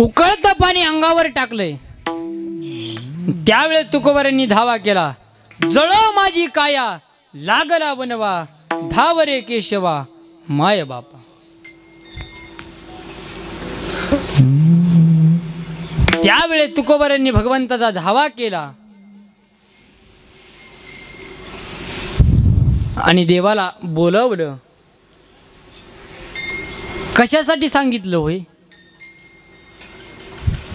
उकळतं पाणी अंगावर टाकलंय. त्यावेळेस तुकोबरायांनी धावा केला. जळो माझी काया लागला बनवा धावरे केशवा माय बापा. त्यावेळेस तुकोबरायांनी भगवंताचा धावा केला आणि देवाला बोलवलं. कशासाठी सांगितलं होय?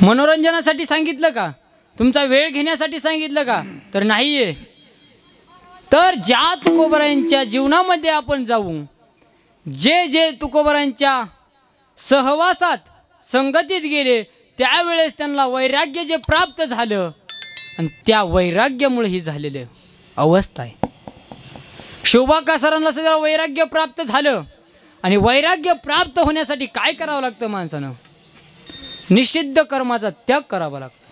मनोरंजनासाठी सांगितलं का? तुमचा वेळ घेण्यासाठी सांगितलं का? तर नाहीये. तर ज्या तुकोबरायांच्या जीवनामध्ये आपण जाऊ, जे जे तुकोबरायांच्या सहवासात संगतीत गेले, त्यावेळेस त्यांना वैराग्य जे प्राप्त झालं आणि त्या वैराग्यामुळे ही झालेली अवस्था आहे. शोभा कासारांना सगळं वैराग्य प्राप्त झालं आणि वैराग्य प्राप्त होण्यासाठी काय करावं लागतं माणसानं? निषिद्ध कर्माचा त्याग करावा लागतो.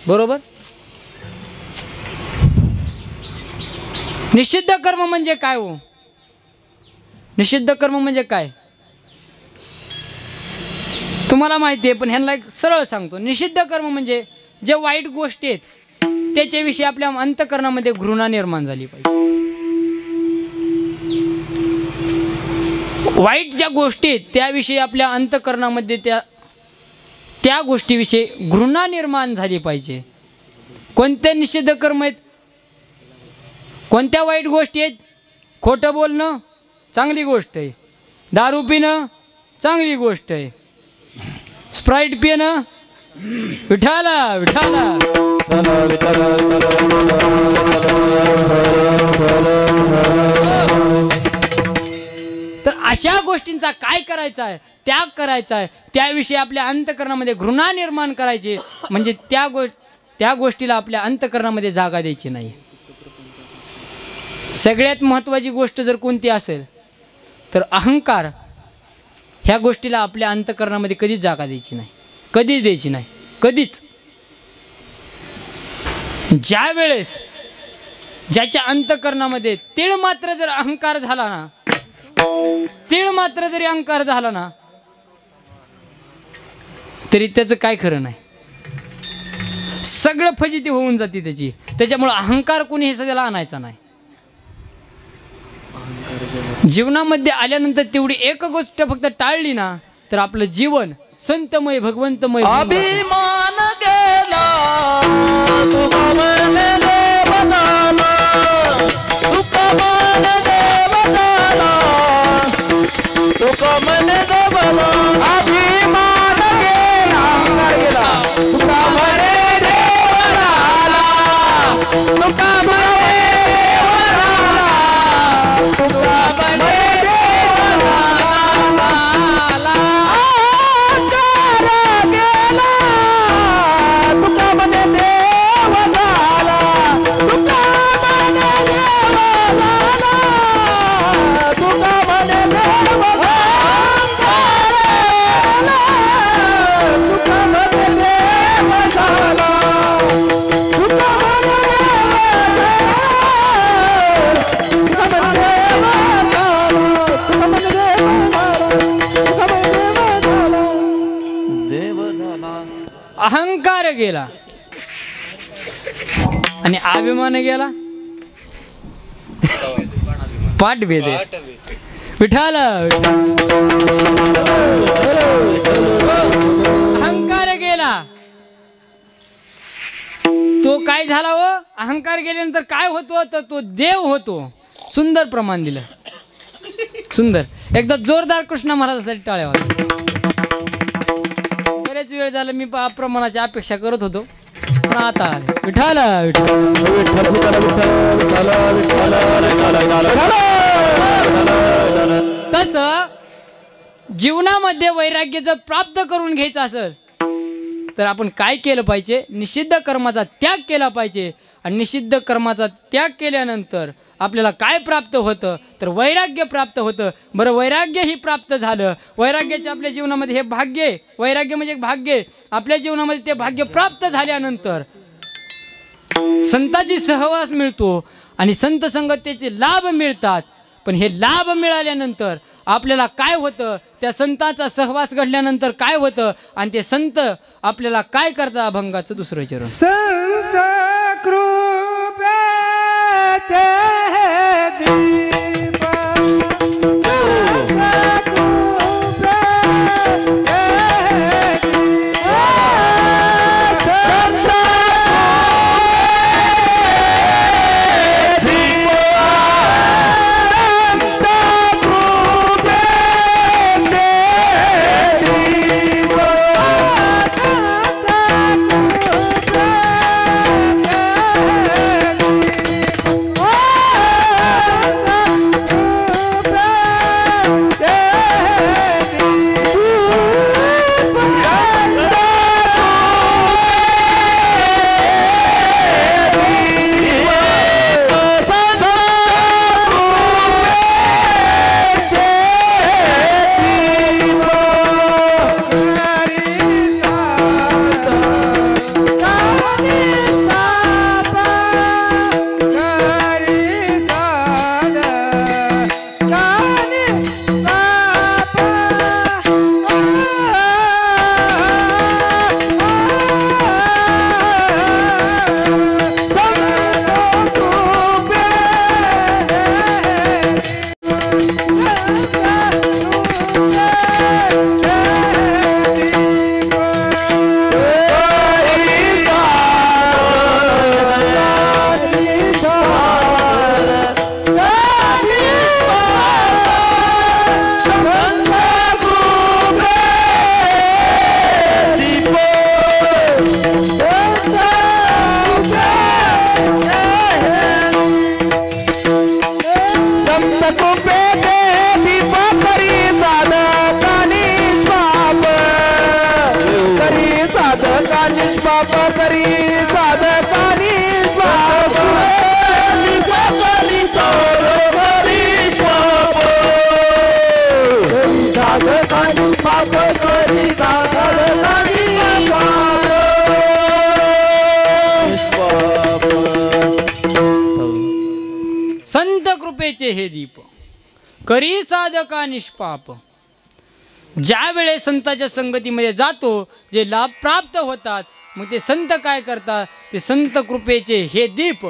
बरोबर? निषिद्ध कर्म म्हणजे काय हो? निषिद्ध कर्म म्हणजे काय तुम्हाला माहिती आहे, पण ह्यांना एक सरळ सांगतो. निषिद्ध कर्म म्हणजे जे वाईट गोष्टी आहेत त्याच्याविषयी आपल्या अंतःकरणामध्ये घृणा निर्माण झाली पाहिजे. वाईट ज्या गोष्टी आहेत त्याविषयी आपल्या अंतःकरणामध्ये त्या गोष्टीविषयी घृणा निर्माण झाली पाहिजे. कोणते निषिद्ध कर्म आहेत? कोणत्या वाईट गोष्टी आहेत? खोटं बोलणं चांगली गोष्ट आहे, दारू पिणं चांगली गोष्ट आहे, स्प्राईट पिणं विठाला विठाला. तर अशा गोष्टींचा काय करायचा आहे, त्याग करायचा आहे. त्याविषयी आपल्या अंतःकरणामध्ये घृणा निर्माण करायची, म्हणजे त्या गोष्टीला आपल्या अंतःकरणामध्ये जागा द्यायची नाही. सगळ्यात महत्त्वाची गोष्ट जर कोणती असेल तर अहंकार, ह्या गोष्टीला आपल्या अंतःकरणामध्ये कधीच जागा द्यायची नाही, कधीच द्यायची नाही, कधीच. ज्या वेळेस ज्याच्या अंतःकरणामध्ये तीळ मात्र जर अहंकार झाला ना, तीळ मात्र जरी अहंकार झाला ना, तरी त्याचं काय खरं नाही, सगळं फजिती होऊन जाते त्याची. त्याच्यामुळे अहंकार कोणी हे सगळ्याला आणायचा नाही. जीवनामध्ये आल्यानंतर तेवढी एक गोष्ट फक्त टाळली ना, तर आपलं जीवन संतमय भगवंतमय. अभिमान गेला तुका मन देव झाला, तुका मन देव झाला, तुका मन देव झाला. अभिमान गेला तुका मन देव झाला, तुका मन देव झाला, तुका मन देव झाला. अहंकार गेला आणि अभिमान गेला, पाठ भेदे विठाला. अहंकार गेला, तो काय झाला हो, अहंकार गेल्यानंतर काय होतो, तर तो देव होतो. सुंदर प्रमाण दिलं, सुंदर. एकदा जोरदार कृष्ण महाराजांसाठी टाळ्या वाजवा. बरेच वेळ झालं मी प्रमाणाची अपेक्षा करत होतो, पण आता विठाला तसं जीवनामध्ये वैराग्य जर प्राप्त करून घ्यायचं असेल तर आपण काय केलं पाहिजे, निषिद्ध कर्माचा त्याग केला पाहिजे. आणि निषिद्ध कर्माचा त्याग केल्यानंतर आपल्याला काय प्राप्त होतं, तर वैराग्य प्राप्त होतं. बरं, वैराग्यही प्राप्त झालं, वैराग्याचे आपल्या जीवनामध्ये हे भाग्य आहे, वैराग्य म्हणजे एक भाग्य आहे. आपल्या जीवनामध्ये ते भाग्य प्राप्त झाल्यानंतर संतांची सहवास मिळतो आणि संत संगतीचे लाभ मिळतात. पण हे लाभ मिळाल्यानंतर आपल्याला काय होतं, त्या संतांचा सहवास घडल्यानंतर काय होतं, आणि ते संत आपल्याला काय करतात, अभंगाचं दुसरं चरण. संत कृपेचे दीप, संत कृपेचे दीप, निष्पाप करी साधका निष्पाप साधका निष्पाप करी साधका संत कृपेचे हे दीप करी साधका निष्पाप. ज्या वेळेस संताच्या संगतीमध्ये जातो जे लाभ प्राप्त होतात मग ते संत काय करतात ते संत कृपेचे हे दीप.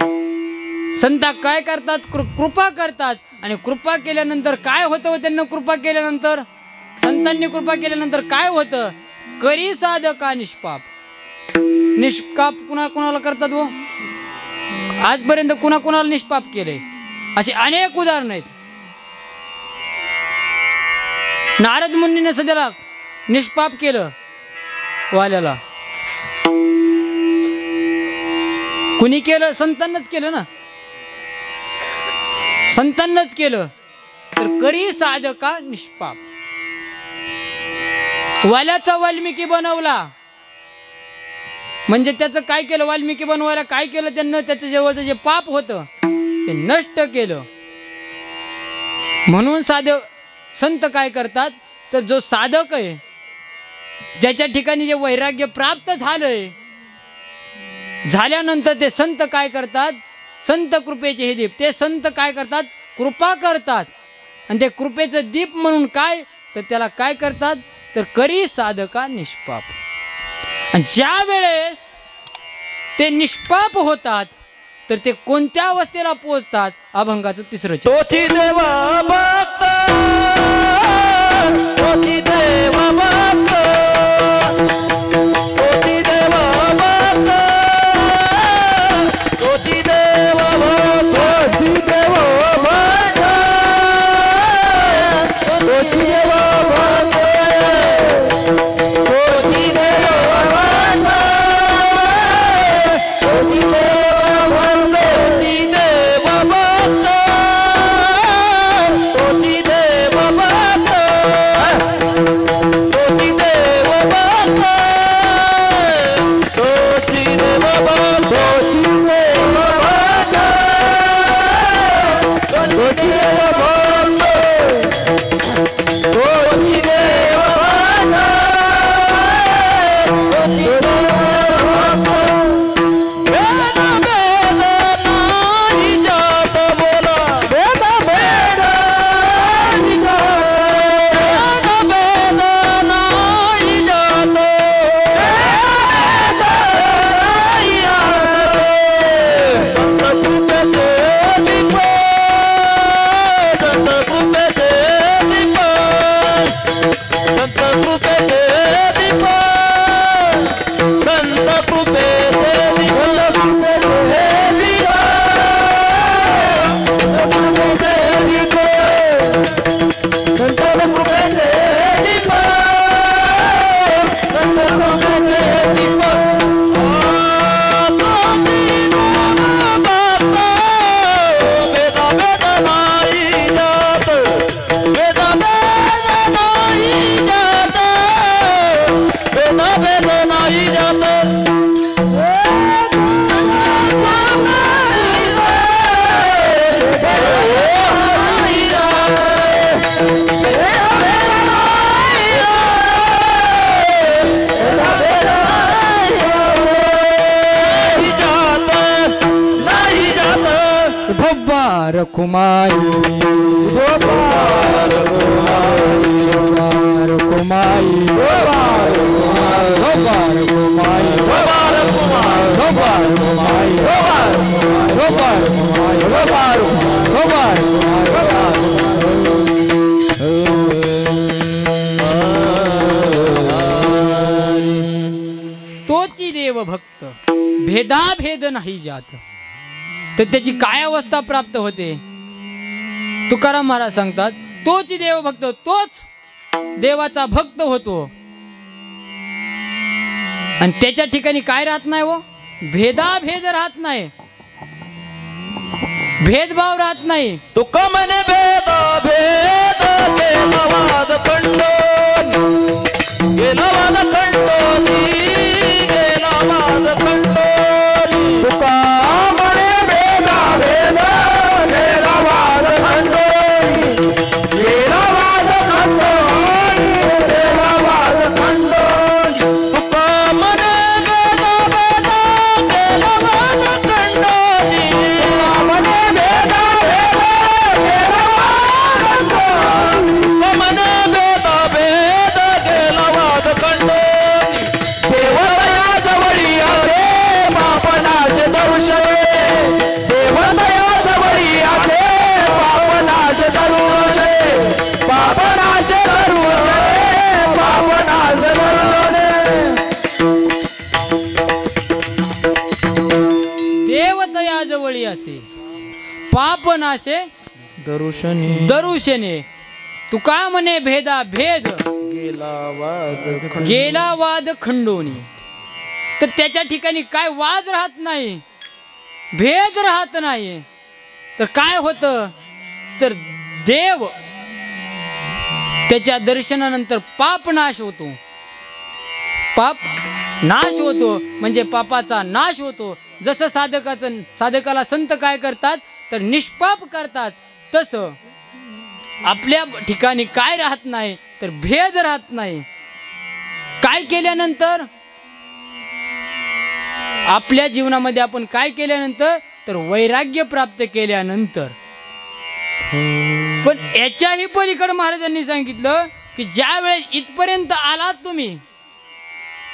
संत काय करतात कृपा करतात आणि कृपा केल्यानंतर काय होतं त्यांना कृपा केल्यानंतर संतांनी कृपा केल्यानंतर काय होतं करी साधका निष्पाप. निष्पाप कुणाला करतात व आजपर्यंत कुणाला निष्पाप केले असे अनेक उदाहरण आहेत. नारद मुनीने सध्याला निष्पाप केलं वाल्याला. कुणी केलं संतांनाच केलं ना संतांनाच केलं तर करी साधका निष्पाप. वाल्याचा वाल्मिकी बनवला म्हणजे त्याचं काय केलं वाल्मिकी बनवायला काय केलं त्यांना त्याच्या जवळचं जे पाप होतं ते नष्ट केलं. म्हणून संत काय करतात तर जो साधक आहे ज्याच्या ठिकाणी जे वैराग्य प्राप्त झालंय झाल्यानंतर ते संत काय करतात संत कृपेचे हे दीप ते संत काय करतात कृपा करतात आणि ते कृपेचं दीप म्हणून काय तर त्याला काय करतात तर करी साधका निष्पाप. आणि ज्या वेळेस ते निष्पाप होतात तर ते कोणत्या अवस्थेला पोहोचतात अभंगाचं तिसरं तोची देवा भक्त तोची देवा भक्त तोची देवा भक्त तोची देवा भक्त तोची देवा भक्त तोची देवा भक्त तोची देवा भक्त तोची देवा भक्त तोची देवा भक्त तोची देवा भक्त तोची देवा भक्त तोची देवा भक्त तोची देवा भक्त तोची देवा भक्त तोची देवा भक्त. वेदा वेद नाही जात बोला वेदा वेद नाही जात वेदा वेद नाही जात वेदा नाही जात. संत कृपेचे दीप संत कृपेचे दीप संत कृपेचे दीप संत कृपेचे दीप भब्बार कुमाई भब्बार कुमाई भब्बार कुमाई भब्बार कुमाई भब्बार कुमाई भब्बार कुमाई भब्बार कुमाई भब्बार तोची देव भक्त भेदाभेद नाही जात तर त्याची काय अवस्था प्राप्त होते तुकाराम महाराज सांगतात तोच देव भक्त तोच देवाचा भक्त होतो आणि त्याच्या ठिकाणी काय राहत नाही वो भेदाभेद राहत नाही भेदभाव राहत नाही. तुका म्हणे भेदा भेद गेला वाद खंडोन गेला वाद खंडोनी गेला वाद पाप नाशे दरुशनी दरुशने. तू का म्हणे भेदा भेद गेला वाद खंडोनी. तर त्याच्या ठिकाणी काय वाद राहत नाही, भेद राहत नाही. तर काय होतं, तर देव त्याच्या दर्शनानंतर पाप नाश होतो. पाप नाश होतो म्हणजे पापाचा नाश होतो. जसं साधकाला संत काय करतात तर निष्पाप करतात, तसं आपल्या ठिकाणी काय राहत नाही तर भेद राहत नाही. काय केल्यानंतर आपल्या जीवनामध्ये आपण काय केल्यानंतर तर वैराग्य प्राप्त केल्यानंतर. पण याच्याही पलीकडे महाराजांनी सांगितलं की ज्या वेळेस इथपर्यंत आलात तुम्ही,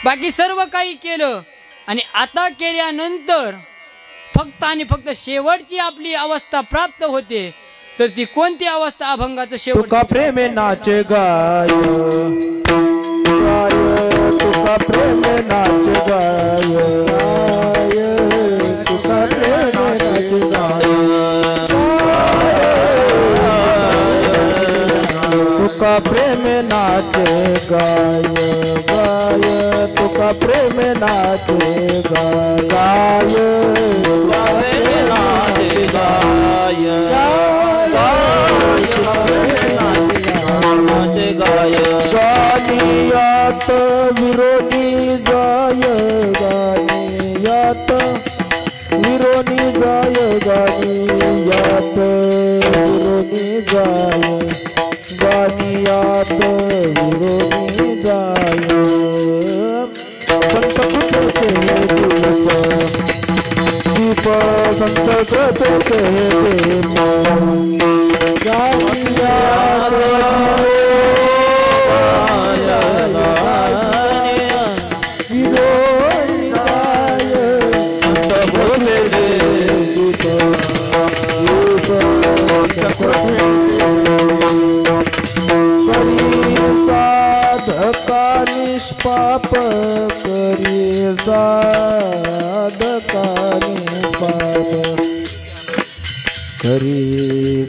बाकी सर्व काही केलं आणि आता केल्यानंतर फक्त आणि फक्त शेवटची आपली अवस्था प्राप्त होते, तर ती कोणती अवस्था, अभंगाचं शेवट. तुका प्रेमे नाचे गाय गाय, तुका प्रेमे नाचे गाय गाय, तुका प्रेमे नाचे गाय. तुका प्रेमे नाचे गाय गाय, तुका प्रेमे नाचे गाय गाय, नाचे गाय गानियात विरोधी जाय गानियात विरोधी जाय गानियात विरोधी जाय गानियात विरोधी जाय. संत कृते दीप संत कृते दीप गानियात साधका निष्पाप करी साधका निष्पाप करी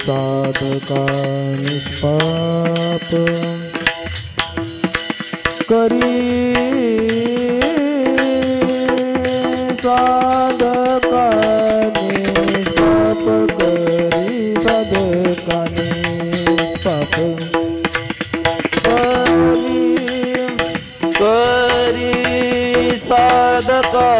साधका निष्पाप करी साधका निष्पाप करी साधका निष्पाप करी साधका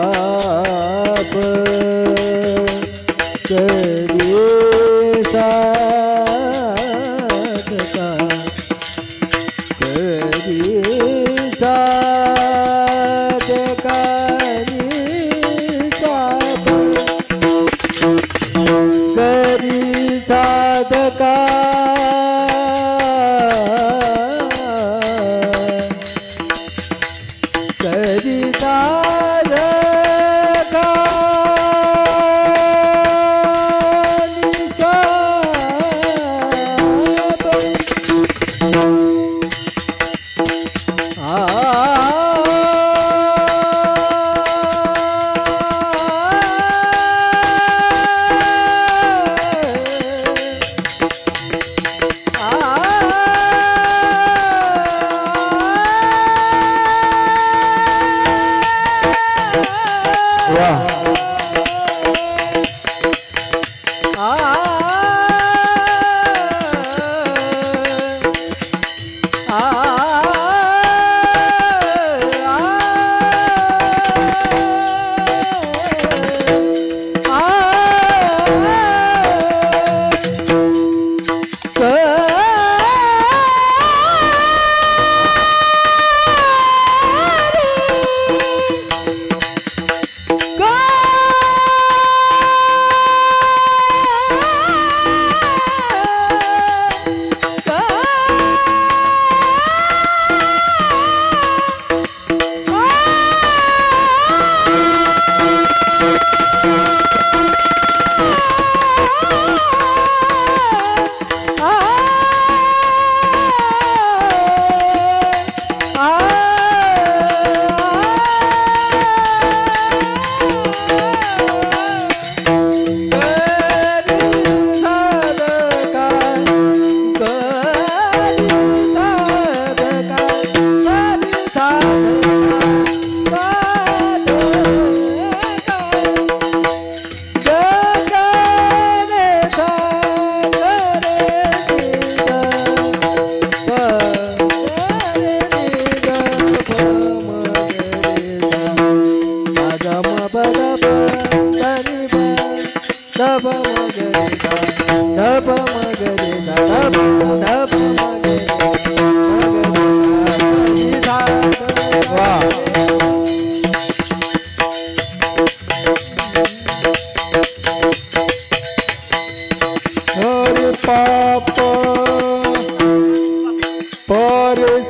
निष्पाप करी साधका करी साधका निष्पाप करी साधका करी साधका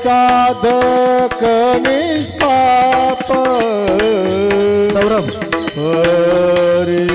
साधक निष्पाप सौरभ हरी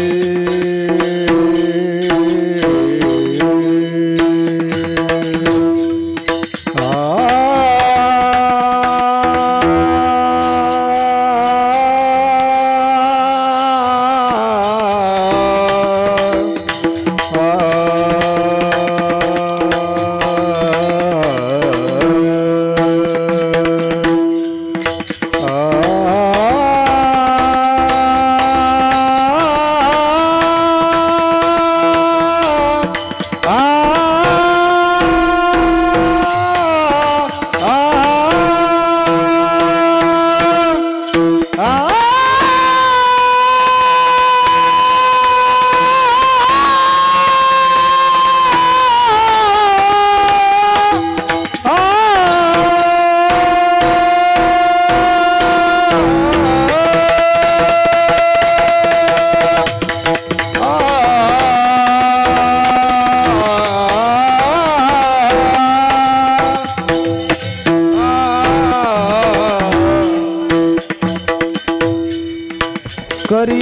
करी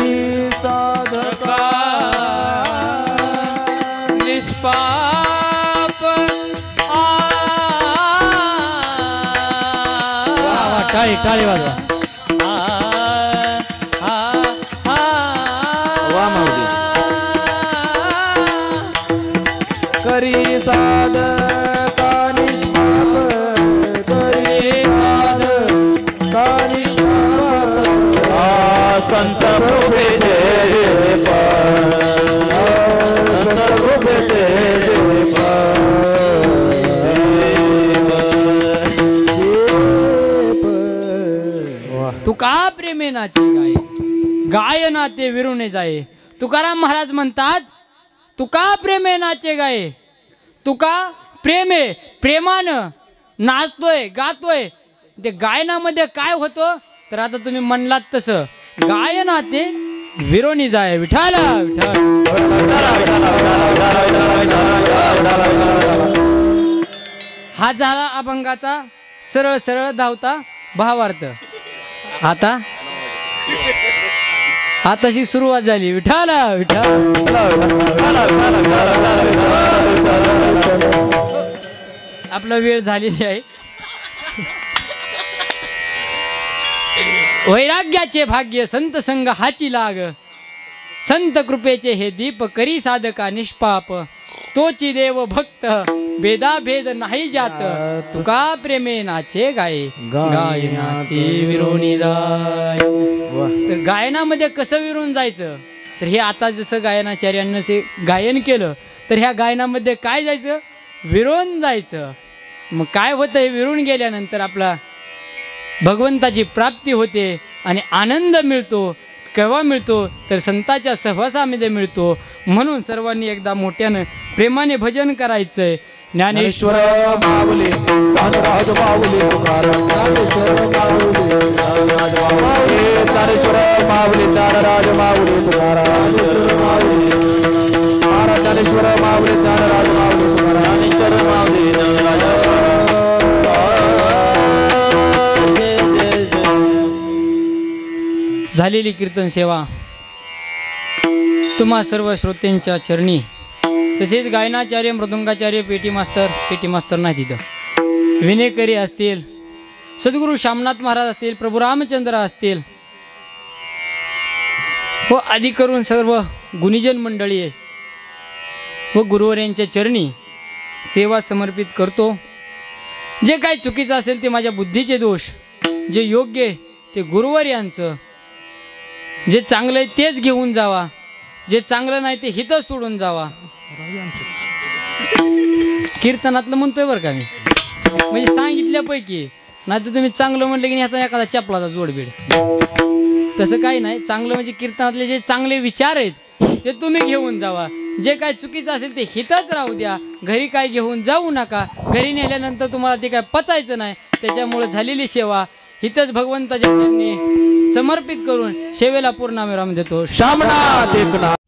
साधका निष्पाप टाळी टाळी वाजवा वा माऊली करी साधका निष्पाप करी साधका निष्पाप संत प्रभूचे प्रेमे नाचे गाये, गाय नाते विरुणे जाये. तुकाराम महाराज म्हणतात, तुका प्रेमे नाचे गाये. तुका प्रेमे, प्रेमानं नाचतोय गातोय. ते गायनामध्ये काय होतं तर आता तुम्ही म्हणलात तसं, गाय नाते विरोणी जाय. विठाला विठाल. हा झाला अभंगाचा सरळ सरळ धावता भावार्थ. आताशी सुरुवात झाली. विठाला विठाल. आपला वेळ झालेली आहे. वैराग्याचे भाग्य संत संग हाची लाग, संत कृपेचे हे दीप करी साधका निष्पाप. तोची देव भक्त भेदाभेद नाही जात, तुका प्रेमे नाचे गाये, गायनाते विरोणी जाय. तर गायनामध्ये कसं विरून जायचं तर हे आता जसं गायनाचार्यांनी जे गायन केलं तर ह्या गायनामध्ये काय जायचं, विरून जायचं. मग काय होतं, हे विरून गेल्यानंतर आपला भगवंताची प्राप्ती होते आणि आनंद मिळतो. केव्हा मिळतो तर संतांच्या सहवासामध्ये मिळतो. म्हणून सर्वांनी एकदा मोठ्यानं प्रेमाने भजन करायचंय. ज्ञानेश्वर माऊली राज माऊली तुकाराम, ज्ञानेश्वर माऊली ज्ञानेश्वर माऊली ज्ञानराज माऊली तुकाराम, महाराज ज्ञानेश्वर माऊली ज्ञानराज माऊली तुकाराम, ज्ञानेश्वर माऊली ज्ञानराज. झालेली कीर्तन सेवा तुम्हा सर्व श्रोत्यांच्या चरणी, तसेच गायनाचार्य, मृदुंगाचार्य, पेटी मास्तर नाही तिथं, विनेकरी असतील, सद्गुरू श्यामनाथ महाराज असतील, प्रभू रामचंद्र असतील व आदी करून सर्व गुणीजन मंडळी व गुरुवर्यांच्या चरणी सेवा समर्पित करतो. जे काही चुकीचं असेल ते माझ्या बुद्धीचे दोष, जे योग्य ते गुरुवर्यांचं, जे चांगलं आहे तेच घेऊन जावा, जे चांगलं नाही ते हितच सोडून जावा. कीर्तनातलं म्हणतोय बरं का मी, म्हणजे सांगितल्यापैकी. नाही तर तुम्ही चांगलं म्हटलं की ह्याचा एखादा चपलाचा जोडबीड, तसं काही नाही. चांगलं म्हणजे कीर्तनातले जे चांगले विचार आहेत ते तुम्ही घेऊन जावा. जे काय चुकीचं असेल ते हितच राहू द्या, घरी काय घेऊन जाऊ नका. घरी नेल्यानंतर तुम्हाला ते काय पचायचं नाही. त्याच्यामुळे झालेली सेवा हितच भगवंताच्या चरणी समर्पित करून सेवेला पूर्णविराम देतो. श्यामनाथ एकनाथ.